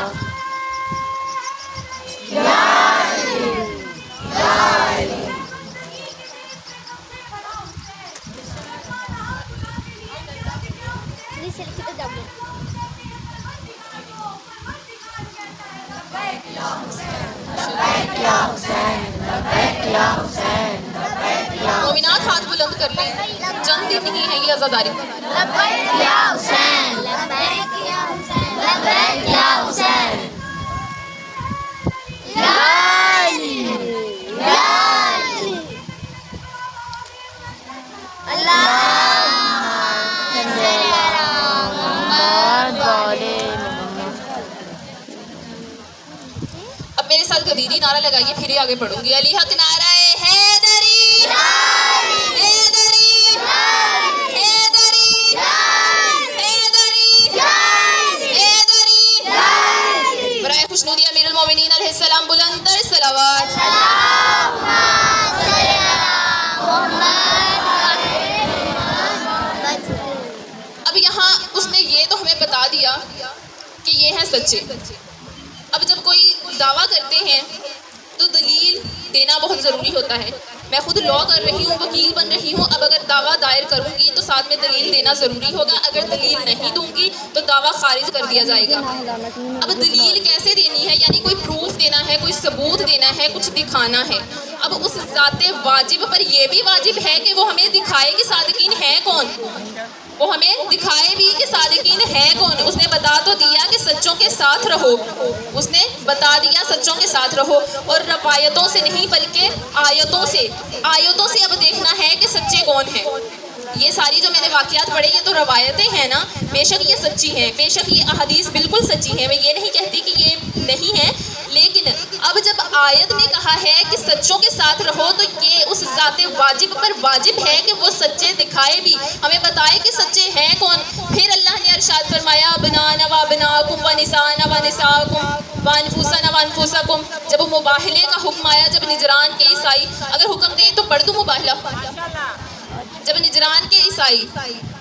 مومنات ہاتھ بلند کر لیں، چند دن ہی ہے یہ عزاداری۔ اب میرے ساتھ غدیری نعرہ لگائیے، پھر ہی آگے پڑھوں گی۔ علی حق نعرہ حیدری، حیدری، حیدری، حیدری، حیدری۔ برائے خوشنودی امیر المومنین علیہ السلام بلند تر صلوات۔ اب یہاں اس نے یہ تو ہمیں بتا دیا کہ یہ ہیں سچے۔ اب جب کوئی دعویٰ کرتے ہیں تو دلیل دینا بہت ضروری ہوتا ہے۔ میں خود لا کر رہی ہوں، وکیل بن رہی ہوں، اب اگر دعویٰ دائر کروں گی تو ساتھ میں دلیل دینا ضروری ہوگا، اگر دلیل نہیں دوں گی تو دعویٰ خارج کر دیا جائے گا۔ اب دلیل کیسے دینی ہے، یعنی کوئی پروف دینا ہے، کوئی ثبوت دینا ہے، کچھ دکھانا ہے۔ اب اس ذات واجب پر یہ بھی واجب ہے کہ وہ ہمیں دکھائے کہ صادقین ہیں کون، وہ ہمیں دکھائے بھی کہ صادقین ہے کون۔ اس نے بتا تو دیا کہ سچوں کے ساتھ رہو، اس نے بتا دیا سچوں کے ساتھ رہو، اور روایتوں سے نہیں بلکہ آیتوں سے اب دیکھنا ہے کہ سچے کون ہیں۔ یہ ساری جو میں نے واقعات پڑھے یہ تو روایتیں ہیں نا، بے شک یہ سچی ہیں، بے شک یہ احادیث بالکل سچی ہیں، میں یہ نہیں کہتی کہ یہ نہیں ہے، لیکن اب جب آیت نے کہا ہے کہ سچوں کے ساتھ رہو تو یہ اس ذات واجب پر واجب ہے کہ وہ سچے دکھائے بھی، ہمیں بتائے کہ سچے ہیں کون۔ پھر اللہ نے ارشاد فرمایا ابنانا وابناکم ونسانا ونساکم وانفسنا وانفسکم، جب مباہلے کا حکم آیا، جب نجران کے عیسائی، اگر حکم دیں تو پڑھ دوں مباہلہ، جب نجران کے عیسائی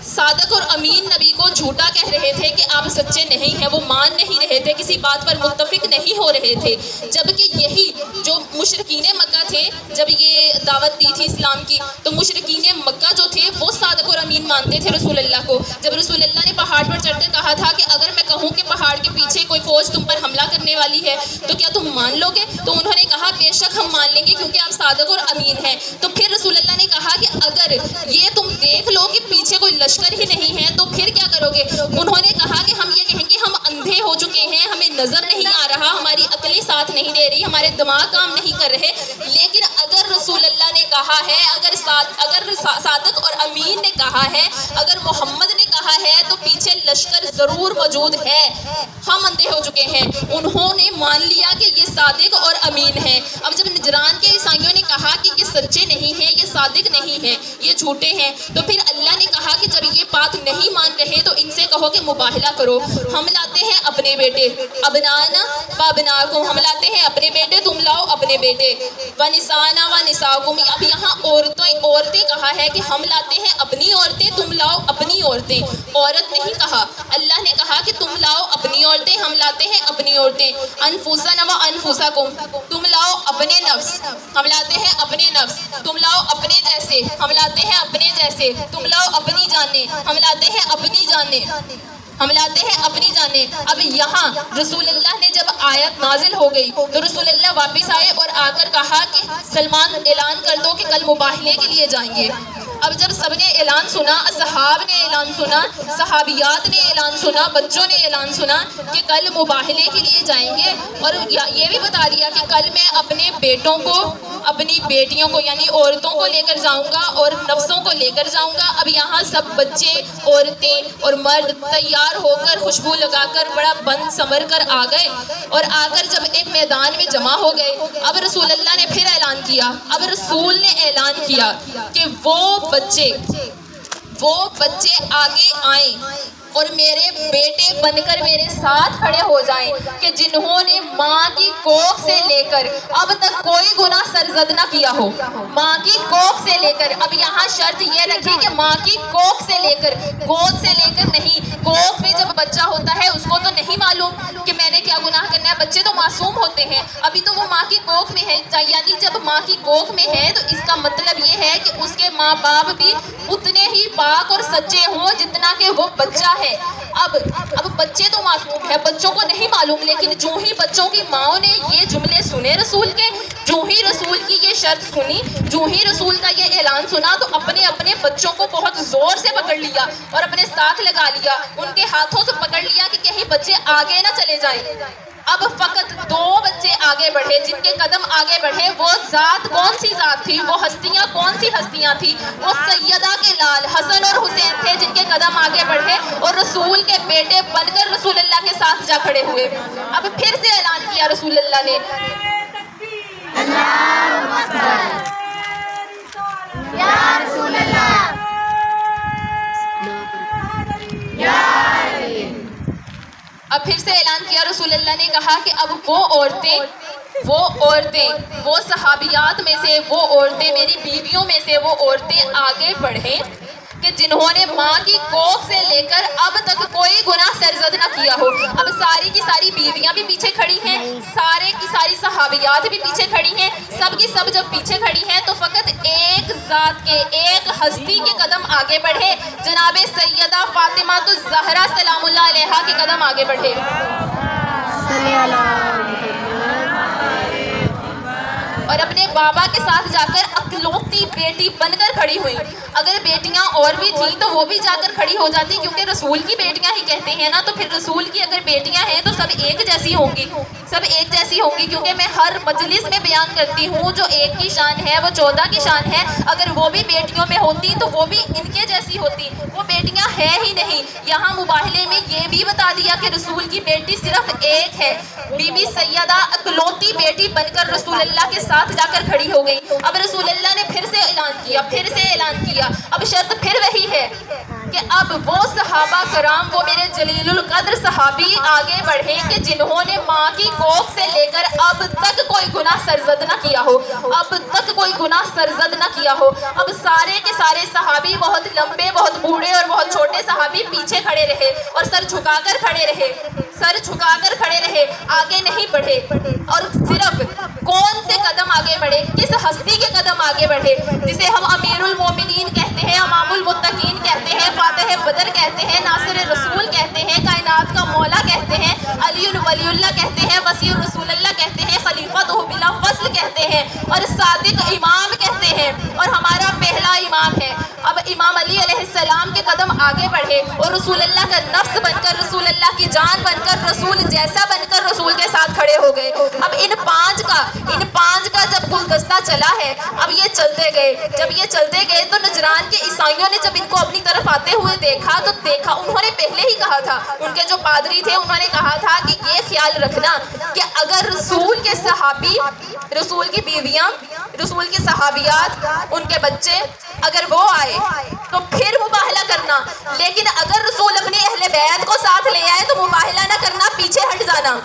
صادق اور امین نبی کو جھوٹا کہہ رہے تھے کہ آپ سچے نہیں ہیں، وہ مان نہیں رہے تھے، کسی بات پر متفق نہیں ہو رہے تھے، جبکہ یہی جو مشرکین مکہ تھے، جب یہ دعوت دی تھی اسلام کی تو مشرکین مکہ جو تھے وہ صادق اور امین مانتے تھے رسول اللہ کو۔ جب رسول اللہ نے پہاڑ پر چڑھ کر کہا تھا کہ اگر میں کہوں کہ پہاڑ کے پیچھے کوئی فوج تم پر حملہ کرنے والی ہے تو کیا تم مان لو گے، تو انہوں نے کہا بے شک ہم مان لیں گے کیونکہ آپ صادق اور امین ہیں۔ تو پھر رسول اللہ نے کہا کہ اگر یہ تم دیکھ لو کہ پیچھے کوئی لشکر ہی نہیں ہے تو پھر کیا کرو گے؟ انہوں نے کہا کہ ہم یہ کہیں گے ہم اندھے ہو چکے ہیں، ہمیں نظر نہیں آ رہا، ہماری عقلیں ساتھ نہیں دے رہی، ہمارے دماغ کام نہیں کر رہے، لیکن اگر رسول اللہ نے کہا ہے، اگر صادق اور امین نے کہا ہے، اگر محمد نے کہا ہے تو پیچھے لشکر ضرور موجود ہے، ہم اندھے ہو چکے ہیں۔ انہوں نے مان لیا کہ یہ صادق اور امین ہے۔ اب جب نجران کے عیسائیوں نے کہا کہ یہ سچے نہیں ہیں، یہ صادق نہیں ہیں، یہ جھوٹے ہیں، تو پھر اللہ نے کہا کہ جب یہ بات نہیں مان رہے تو ان سے کہو کہ مباہلہ کرو، ہم لاتے ہیں اپنے بیٹے، ابنانا وابناکم، ہم لاتے ہیں اپنے بیٹے، تم لاؤ اپنے بیٹے، ونسانا ونساکم، اب یہاں عورتیں کہا ہے کہ ہم لاتے ہیں اپنی عورتیں، تم لاؤ اپنی عورتیں، عورت نہیں کہا، اللہ نے کہا کہ تم لاؤ اپنی عورتیں، ہم لاتے ہیں اپنی عورتیں، انفسنا وانفسکم، تم لاؤ اپنے نفس، ہم لاتے ہیں اپنے نفس، تم لاؤ اپنے جیسے، ہم لاتے ہیں اپنے جیسے، تم لاؤ اپنی جانیں، ہم لاتے ہیں اپنی جانیں، ہم لاتے ہیں اپنی جانیں۔ اب یہاں رسول اللہ نے جب آیت نازل ہو گئی تو رسول اللہ واپس آئے اور آ کر کہا کہ سلمان اعلان کر دو کہ کل مباہلے کے لیے جائیں گے۔ اب جب سب نے اعلان سنا، اصحاب نے اعلان سنا، صحابیات نے اعلان سنا، بچوں نے اعلان سنا کہ کل مباہلے کے لیے جائیں گے، اور یہ بھی بتا دیا کہ کل میں اپنے بیٹوں کو، اپنی بیٹیوں کو یعنی عورتوں کو لے کر جاؤں گا اور نفسوں کو لے کر جاؤں گا۔ اب یہاں سب بچے، عورتیں اور مرد تیار ہو کر، خوشبو لگا کر، بڑا بند سنور کر آ گئے، اور آ کر جب ایک میدان میں جمع ہو گئے، اب رسول اللہ نے پھر اعلان کیا، اب رسول نے اعلان کیا کہ وہ بچے آگے آئیں اور میرے بیٹے بن کر میرے ساتھ کھڑے ہو جائیں کہ جنہوں نے ماں کی کوکھ سے لے کر اب تک کوئی گناہ سرزد نہ کیا ہو، ماں کی کوکھ سے لے کر، اب یہاں شرط یہ رکھی کہ ماں کی کوکھ سے لے کر، گود سے لے کر نہیں، کوکھ میں جب بچہ ہوتا ہے اس کو تو نہیں معلوم کہ میں نے کیا گناہ کرنا ہے، بچے تو معصوم ہوتے ہیں، ابھی تو وہ ماں کی کوکھ میں ہے، یعنی جب ماں کی کوکھ میں ہے تو اس کا مطلب یہ ہے کہ اس کے ماں باپ بھی اتنے ہی پاک اور سچے ہوں جتنا کہ وہ بچہ ہے۔ اب بچے تو معصوم ہیں، بچوں کو نہیں معلوم، لیکن جو ہی بچوں کی ماں نے یہ جملے سنے رسول کے، جو ہی رسول کی یہ شرط سنی، جو ہی رسول کا یہ اعلان سنا تو اپنے اپنے بچوں کو بہت زور سے پکڑ لیا اور اپنے ساتھ لگا لیا، ان کے ہاتھوں سے پکڑ لیا کہ کہیں بچے آگے نہ چلے جائیں۔ اب فقط 2 بچے آگے بڑھے، جن کے قدم آگے بڑھے، وہ ذات کون سی ذات تھی، وہ ہستیاں کون سی ہستیاں تھی، وہ سیدہ کے لال حسن اور حسین تھے جن کے قدم آگے بڑھے اور رسول کے بیٹے بن کر رسول اللہ کے ساتھ جا کھڑے ہوئے۔ اب پھر سے اعلان کیا رسول اللہ نے، یا رسول اللہ، اب پھر سے اعلان کیا رسول اللہ نے، کہا کہ اب وہ عورتیں، وہ صحابیات میں سے وہ عورتیں، میری بیویوں میں سے وہ عورتیں آگے بڑھیں کہ جنہوں نے ماں کی کوکھ سے لے کر اب تک کوئی گناہ سرزد نہ کیا ہو. اب ساری کی ساری بیویاں بھی پیچھے کھڑی ہیں, سارے کی ساری صحابیات بھی پیچھے کھڑی ہیں, سب کی سب جب پیچھے کھڑی ہیں تو فقط ایک ذات کے, ایک ہستی کے قدم آگے بڑھے, جناب سیدہ فاطمہ الزہرا سلام اللہ علیہا کے قدم آگے بڑھے. اور اپنے بابا کے ساتھ جا کر اکلوتی بیٹی بن کر کھڑی ہوئی. اگر بیٹیاں اور بھی تھیں تو وہ بھی جا کر کھڑی ہو جاتی, کیونکہ رسول کی بیٹیاں ہی کہتے ہیں نا, تو پھر رسول کی اگر بیٹیاں ہیں تو سب ایک جیسی ہوں گی, سب ایک جیسی ہوں گی. کیونکہ میں ہر مجلس میں بیان کرتی ہوں جو ایک کی شان ہے وہ 14 کی شان ہے. اگر وہ بھی بیٹیوں میں ہوتی تو وہ بھی ان کے جیسی ہوتی. وہ بیٹیاں ہے ہی نہیں. یہاں مباہلے میں یہ بھی بتا دیا کہ رسول کی بیٹی صرف ایک ہے. بی بی سیدہ اکلوتی بیٹی بن کر رسول اللہ کے ساتھ جا کر کھڑی ہو گئی. اب رسول اللہ نے پھر سے اعلان کیا, اب شرط پھر وہی ہے کہ اب وہ صحابہ کرام, وہ میرے جلیل القدر صحابی آگے بڑھے کہ جنہوں نے ماں کی کوکھ سے لے کر اب تک کوئی گناہ سرزد نہ کیا ہو, اب تک کوئی گناہ سرزد نہ کیا ہو. اب سارے کے سارے صحابی, بہت لمبے, بہت بوڑھے اور بہت چھوٹے صحابی پیچھے کھڑے رہے اور سر جھکا کر کھڑے رہے, آگے نہیں بڑھے. اور صرف کون سے قدم آگے بڑھے, کس ہستی کے قدم آگے بڑھے, جسے ہم امیر المومنین کہتے ہیں, امام المتقین کہتے ہیں, فاتح بدر کہتے ہیں, ناصر رسول کہتے ہیں, کائنات کا مولا کہتے ہیں, علی ولی اللہ کہتے ہیں, وسیع رسول اللہ کہتے ہیں, خلیفہ تو بلا فصل کہتے ہیں, اور صادق امام کہتے ہیں, اور ہمارا پہلا امام ہے. اب امام علی علیہ السلام کے قدم آگے بڑھے اور رسول اللہ کا نفس بن کر, رسول اللہ کی جان بن کر, رسول جیسا بن کر رسول کے ساتھ کھڑے ہو گئے. اب ان پانچ کا جب گلدستہ چلا ہے, اب یہ چلتے گئے تو نجران کے عیسائیوں نے جب ان کو اپنی طرف آتے ہوئے دیکھا تو انہوں نے پہلے ہی کہا تھا, ان کے جو پادری تھے انہوں نے کہا تھا کہ یہ خیال رکھنا کہ اگر رسول کے صحابی, رسول کی بیویاں, رسول کے صحابیات, ان کے بچے اگر وہ آئے تو پھر مباہلہ کرنا, لیکن اگر رسول اپنے اہل بیت کو ساتھ لے آئے تو مباہلہ نہ کرنا, پیچھے ہٹ جانا.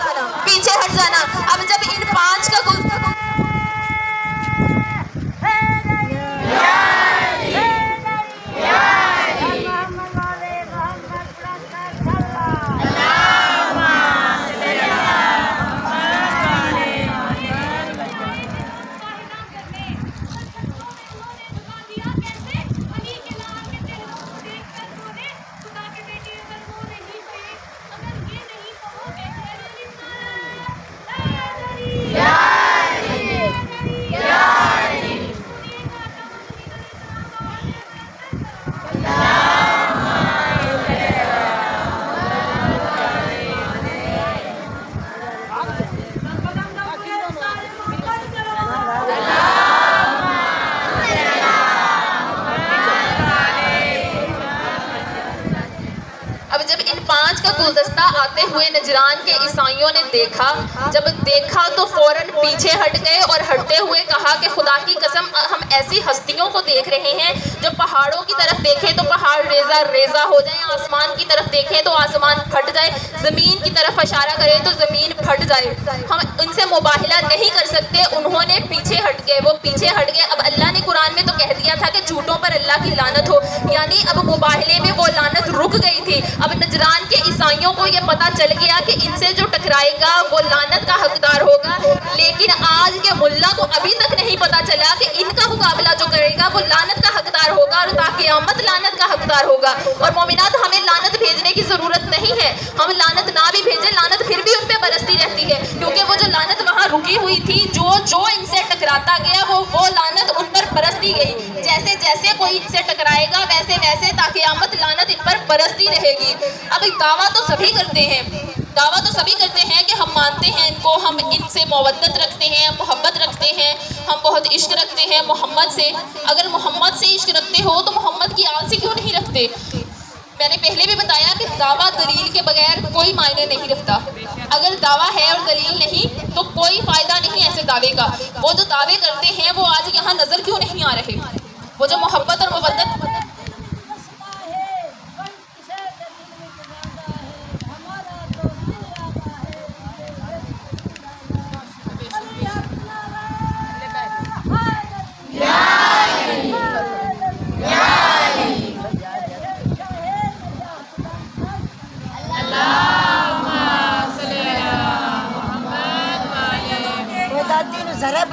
اب جب ان 5 کا گلدستہ آتے ہوئے نجران کے عیسائیوں نے دیکھا تو فوراً پیچھے ہٹ گئے اور ہٹتے ہوئے کہا کہ خدا کی قسم ہم ایسی ہستیوں کو دیکھ رہے ہیں جو پہاڑوں کی طرف دیکھیں تو پہاڑ ریزہ ہو جائیں, آسمان کی طرف دیکھیں تو آسمان پھٹ جائے, زمین کی طرف اشارہ کرے تو زمین پھٹ جائے. ہم ان سے مباہلہ نہیں کر سکتے. انہوں نے پیچھے ہٹ گئے, وہ پیچھے ہٹ گئے. اب اللہ نے قرآن میں تو کہہ دیا تھا کہ جھوٹوں پر اللہ کی لعنت ہو, یعنی اب مباہلے میں وہ لعنت رک گئی تھی. اب نجران کے عیسائیوں کو یہ پتا چل گیا کہ ان سے جو ٹکرائے گا وہ لعنت کا حقدار ہوگا, لیکن آج کے ملا کو ابھی تک نہیں پتا چلا کہ ان کا مقابلہ جو کرے گا وہ لعنت کا حقدار ہوگا اور تا قیامت لعنت کا حقدار ہوگا. اور مومنات, ہمیں لعنت بھیجنے کی ضرورت نہیں ہے, ہم لعنت نہ بھی بھیجیں, لعنت پھر بھی ان پہ برستی رہتی ہے, کیونکہ وہ جو لعنت وہاں رکی ہوئی تھی, جو ان سے ٹکراتا گیا وہ لعنت ان پر برستی گئی. جیسے جیسے کوئی ان سے ٹکرائے گا ویسے ویسے تا قیامت لعنت ان پر برستی رہے گی. اب دعویٰ تو سبھی کرتے ہیں کہ ہم مانتے ہیں ان کو, ہم ان سے مودت رکھتے ہیں, محبت رکھتے ہیں, ہم بہت عشق رکھتے ہیں محمد سے. اگر محمد سے عشق رکھتے ہو تو محمد کی آل سے کیوں نہیں رکھتے؟ میں نے پہلے بھی بتایا کہ دعویٰ دلیل کے بغیر کوئی معنی نہیں رکھتا. اگر دعویٰ ہے اور دلیل نہیں تو کوئی فائدہ نہیں ایسے دعوے کا. وہ جو دعوے کرتے ہیں وہ آج یہاں نظر کیوں نہیں آ رہے؟ وہ جو محبت اور مودت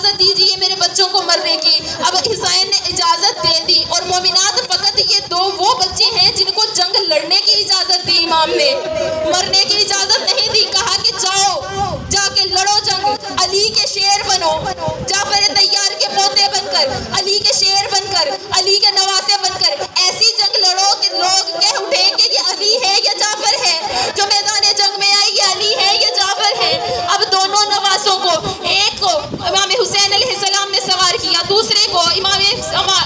اجازت دیجیے میرے بچوں کو مرنے کی۔ اب حسین نے اجازت دے دی، اور مومنات فقط یہ دو وہ بچے ہیں جن کو جنگ لڑنے کی اجازت دی امام نے، مرنے کی اجازت نہیں دی۔ کہا کہ جاؤ جا کے لڑو جنگ، علی کے شیر بنو، جعفر طیار کے پوتے بن کر، علی کے شیر بن کر، علی کے نواسے بن کر ایسی جنگ لڑو کہ لوگ کہہ اٹھیں کہ یہ علی ہے یا جعفر ہے، جو میدان جنگ میں آئے یہ علی ہے یا جعفر ہے۔ اب دونوں نواسوں کو، ایک کو امام حسین علیہ السلام نے سوار کیا، دوسرے کو امام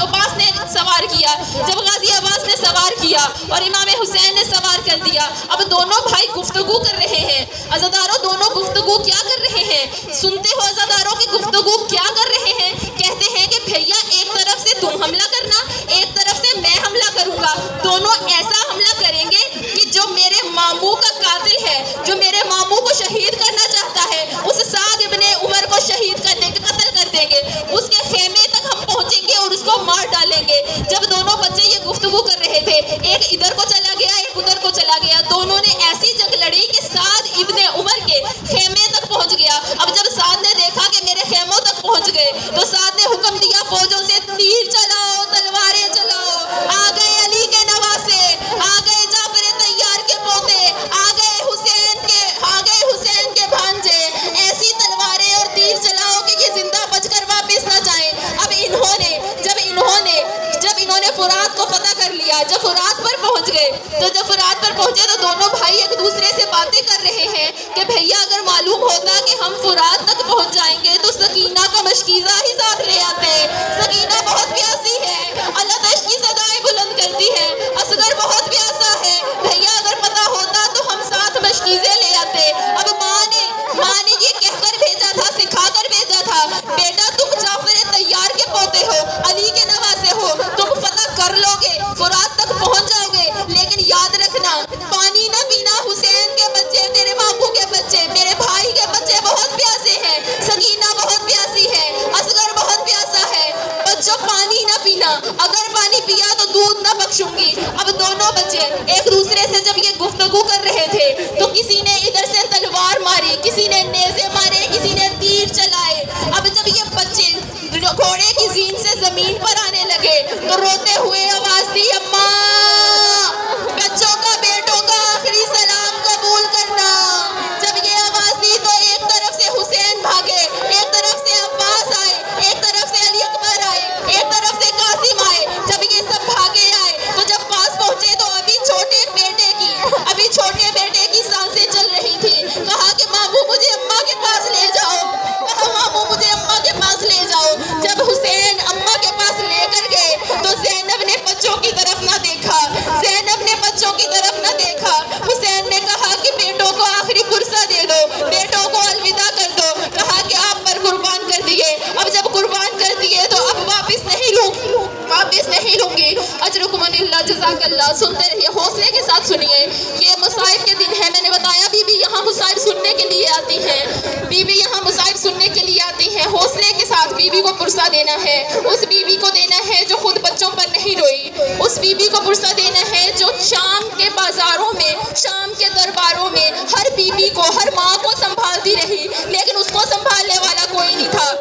عباس نے سوار کیا۔ جب غازی عباس نے سوار کیا اور امام حسین نے سوار کر دیا، اب دونوں بھائی گفتگو کر رہے ہیں۔ عزاداروں دونوں گفتگو کیا کر رہے ہیں؟ سنتے ہو عزاداروں کی گفتگو کیا کر رہے ہیں؟ کہتے ہیں کہ بھیا ایک طرف سے تم حملہ کرنا، ایک طرف سے میں حملہ کروں گا، دونوں ایسا حملہ کریں گے کہ جو میرے ماموں کا قاتل ہے، جو میرے ماموں کو شہید کرنا چاہتا ہے، اس سعد ابن عمر کو شہید کر دیں گے، قتل کر دیں گے، اس کے خیمے تک ہم پہنچیں گے اور اس کو مار ڈالیں گے۔ جب دونوں بچے یہ گفتگو کر رہے تھے، ایک ادھر کو چلا گیا ایک ادھر کو چلا گیا، دونوں نے ایسی جنگ لڑی کہ سعد ابن عمر کے خیمے تک پہنچ گیا۔ اب جب سعد نے دیکھا کہ میرے خیموں تک پہنچ گئے تو سعد نے حکم دیا فوجوں سے تیر چلاؤ، تلواریں چلاؤ۔ آ گئے علی کے نواسے، آ گئے جعفر طیار کے پوتے، آ گئے حسین کے بھانجے، ایسی تلواریں اور تیر چلاؤ کہ یہ زندہ بچ کر واپس نہ جائیں۔ اب جب انہوں نے فرات کو فتح کر لیا، جب فرات پر پہنچ گئے تو دونوں بھائی ایک دوسرے سے باتیں کر رہے ہیں کہ بھیا اگر معلوم ہوتا کہ ہم فرات تک پہنچ جائیں گے تو سکینہ کا مشکیزہ ہی ساتھ لے آتے۔ سکینہ بہت پیاسی ہے، اللہ تش کی صدائیں بلند کرتی ہے، اصغر بہت پیاسا ہے، بھیا اگر پتا ہوتا تو ہم ساتھ مشکیزیں لے آتے۔ اب ماں نے یہ کہہ کر بھیجا تھا، سکھا کر بھیجا تھا، بیٹا تم جعفر طیار کے پوتے ہو، علی کے نواسے ہو، تم فتح کر لو گے، فرات تک پہنچ جاؤ گے، لیکن یاد رکھنا پانی نہ پینا۔ حسین کے بچے، تیرے بابو کے بچے، میرے بھائی کے بچے بہت پیاسے ہیں، سکینہ بہت پیاسی ہے، اصغر بہت پیاسا ہے، بچوں پانی نہ پینا، اگر پانی پیا تو دودھ نہ بخشوں گی۔ اب دونوں بچے ایک دوسرے سے جب یہ گفتگو کر رہے تھے تو کسی نے ادھر سے تلوار ماری، کسی نے نیزے مارے، کسی نے تیر چلائے۔ اب جب یہ بچے گھوڑے کی زین سے زمین پر آنے لگے تو روتے ہوئے آواز دی، اماں بچوں کا بیٹوں کا آخری سلام قبول کرنا۔ جب یہ آواز دی تو ایک طرف سے حسین بھاگے، ایک طرف سے عباس آئے، ایک طرف سے علی اکبر آئے، ایک طرف سے قاسم آئے۔ جب یہ سب بھاگے آئے تو جب پاس پہنچے تو ابھی چھوٹے بیٹے کی سانسیں چل رہی تھی۔ کہا کہ ماموں مجھے اماں کے پاس لے جاؤ۔ جب حسین اماں کے پاس لے کر گئے تو زینب نے بچوں کی طرف نہ دیکھا، حسین نے کہا کہ بیٹوں کو آخری پرسہ دے دو، بیٹوں کو الوداع کر دو۔ کہا کہ آپ پر قربان کر دیے، اب جب قربان کر دیے تو اب واپس نہیں لوں گی۔ اجرکم اللہ، جزاک اللہ۔ سنتے رہیے، حوصلے کے ساتھ سنیے، یہ مصائب کے دن ہے۔ میں نے بتایا بی بی یہاں مصائب سننے کے لیے آتی ہیں، حوصلے کے ساتھ بی بی کو پرسہ دینا ہے، اس بی بی کو دینا ہے جو خود بچوں پر نہیں روئی، اس بی بی کو پرسہ دینا ہے جو شام کے بازاروں میں، شام کے درباروں میں ہر بی بی کو، ہر ماں کو سنبھالتی رہی، لیکن اس کو سنبھالنے والا کوئی نہیں تھا،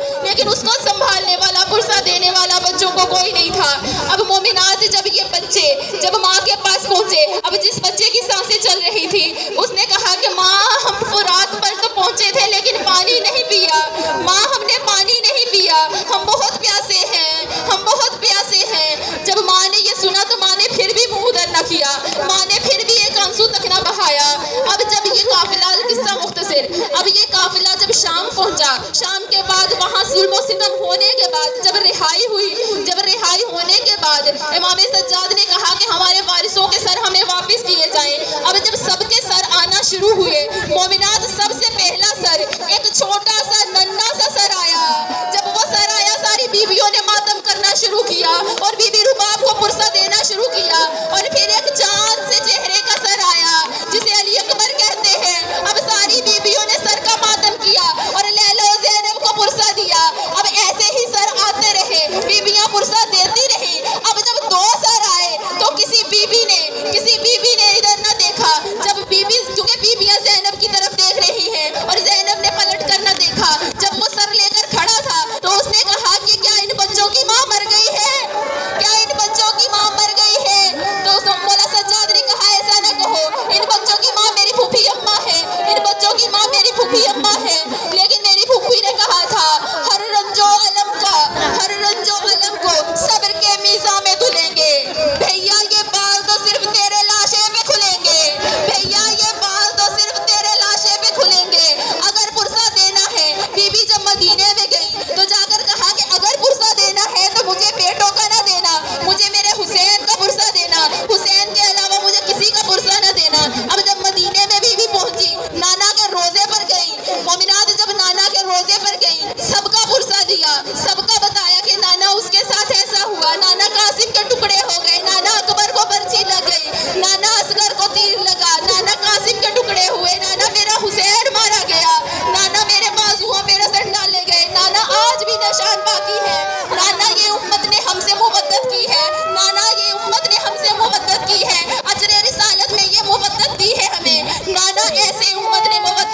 پرسہ دینے والا بچوں کو کوئی نہیں تھا۔ اب مومنات جب ماں کے پاس پہنچے، اب جس بچے کی سانسیں چل رہی تھی اس نے کہا کہ ماں ہم فرات پر تو پہنچے تھے لیکن پانی نہیں پیا، ماں ہم نے پانی نہیں پیا، ہم بہت پیاسے ہیں۔ جب ماں نے یہ سنا تو ماں نے پھر بھی منہ ادھر نہ کیا، ماں نے پھر بھی ایک آنسو تک نہ بہایا۔ اب جب یہ قافلہ، قصہ مختصر، اب یہ قافلہ جب شام پہنچا، شام کے بعد وہاں ظلم و ستم ہونے کے بعد جب رہائی ہونے کے بعد امام سجاد نے کہا کہ ہمارے وارثوں کے سر ہمیں واپس کیے جائیں۔ اب جب سب کے سر آنا شروع ہوئے، مومنات سب سے پہلا سر، ایک چھوٹا سا ننھا سا سر آیا۔ جب وہ سر آیا ساری بیویوں نے ماتم کرنا شروع کیا اور بی بی رباب کو پرسہ دینا شروع کیا، اور پھر ایک چاند سے چہرے کا سر آیا جسے علی اکبر کہتے ہیں۔ اب ساری بیویوں نے سر کا ماتم کیا اور لیلا و زینب کو پرسہ دیا۔ اب ایسے ہی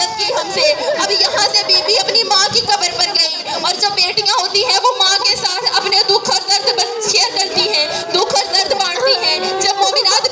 محبت کی ہم سے. اب یہاں سے بی بی اپنی ماں کی قبر پر گئی اور جو بیٹیاں ہوتی ہیں وہ ماں کے ساتھ اپنے دکھ اور درد شیئر کرتی ہیں, دکھ اور درد بانٹتی ہیں. جب مومنات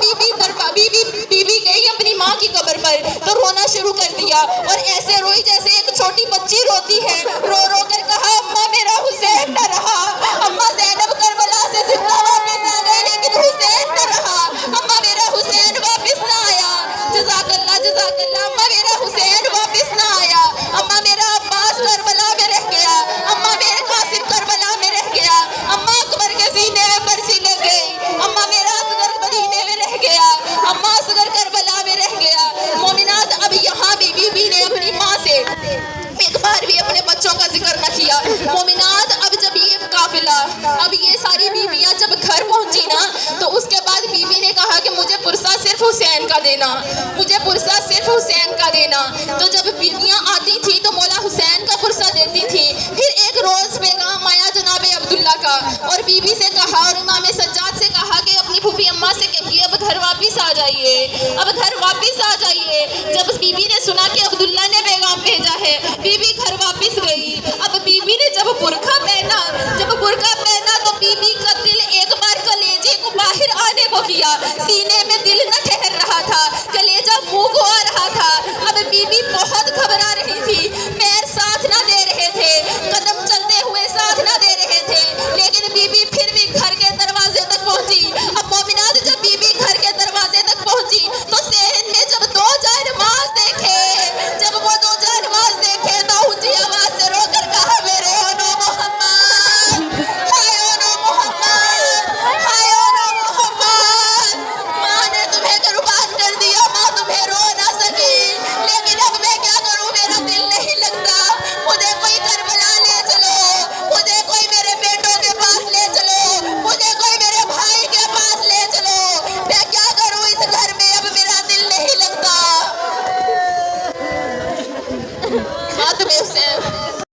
بی بی گئی اپنی ماں کی قبر پر تو رونا شروع کر دیا اور ایسے روئی جیسے ایک چھوٹی بچی روتی ہے. رو رو کر کہا اماں میرا حسین نہ رہا. اماں زینب کربلا سے زندہ واپس آ گئے لیکن حسین نہ رہا. اماں میرا حسین واپس نہ آیا. جزاک اللہ جزاک اللہ. اماں میرا حسین واپس نہ آیا. اماں میرا عباس کربلا میں رہ گیا. اماں میرے قاسم کربلا میں رہ گیا. اماں اکبر کے سینے میں پرچی لگ گئی. اماں میرا اصغر مدینے میں رہ گیا. اماں اصغر کربلا میں رہ گیا. مومنات اب یہاں بی نے اپنی ماں سے ایک بار بھی اپنے بچوں کا ذکر نہ کیا. مومنات اب جب یہ قافلہ, اب یہ ساری بیویاں جب گھر پہنچی نا تو اس کے بعد بی بی نے کہا کہ مجھے پرسہ صرف حسین کا دینا, مجھے پرسہ صرف حسین کا دینا. تو جب بیویاں آتی تھی تو مولا حسین کا پرسہ دیتی تھی. پھر ایک روز پیغام آیا جناب عبداللہ کا اور بی بی سے کہا اور امام سجاد سے کہا کہ اپنی پھوپھی اماں سے کہیے اب گھر واپس آ جائیے, اب گھر واپس آ جائیے. جب بی بی نے سنا کہ عبداللہ نے پیغام بھیجا ہے, بی بی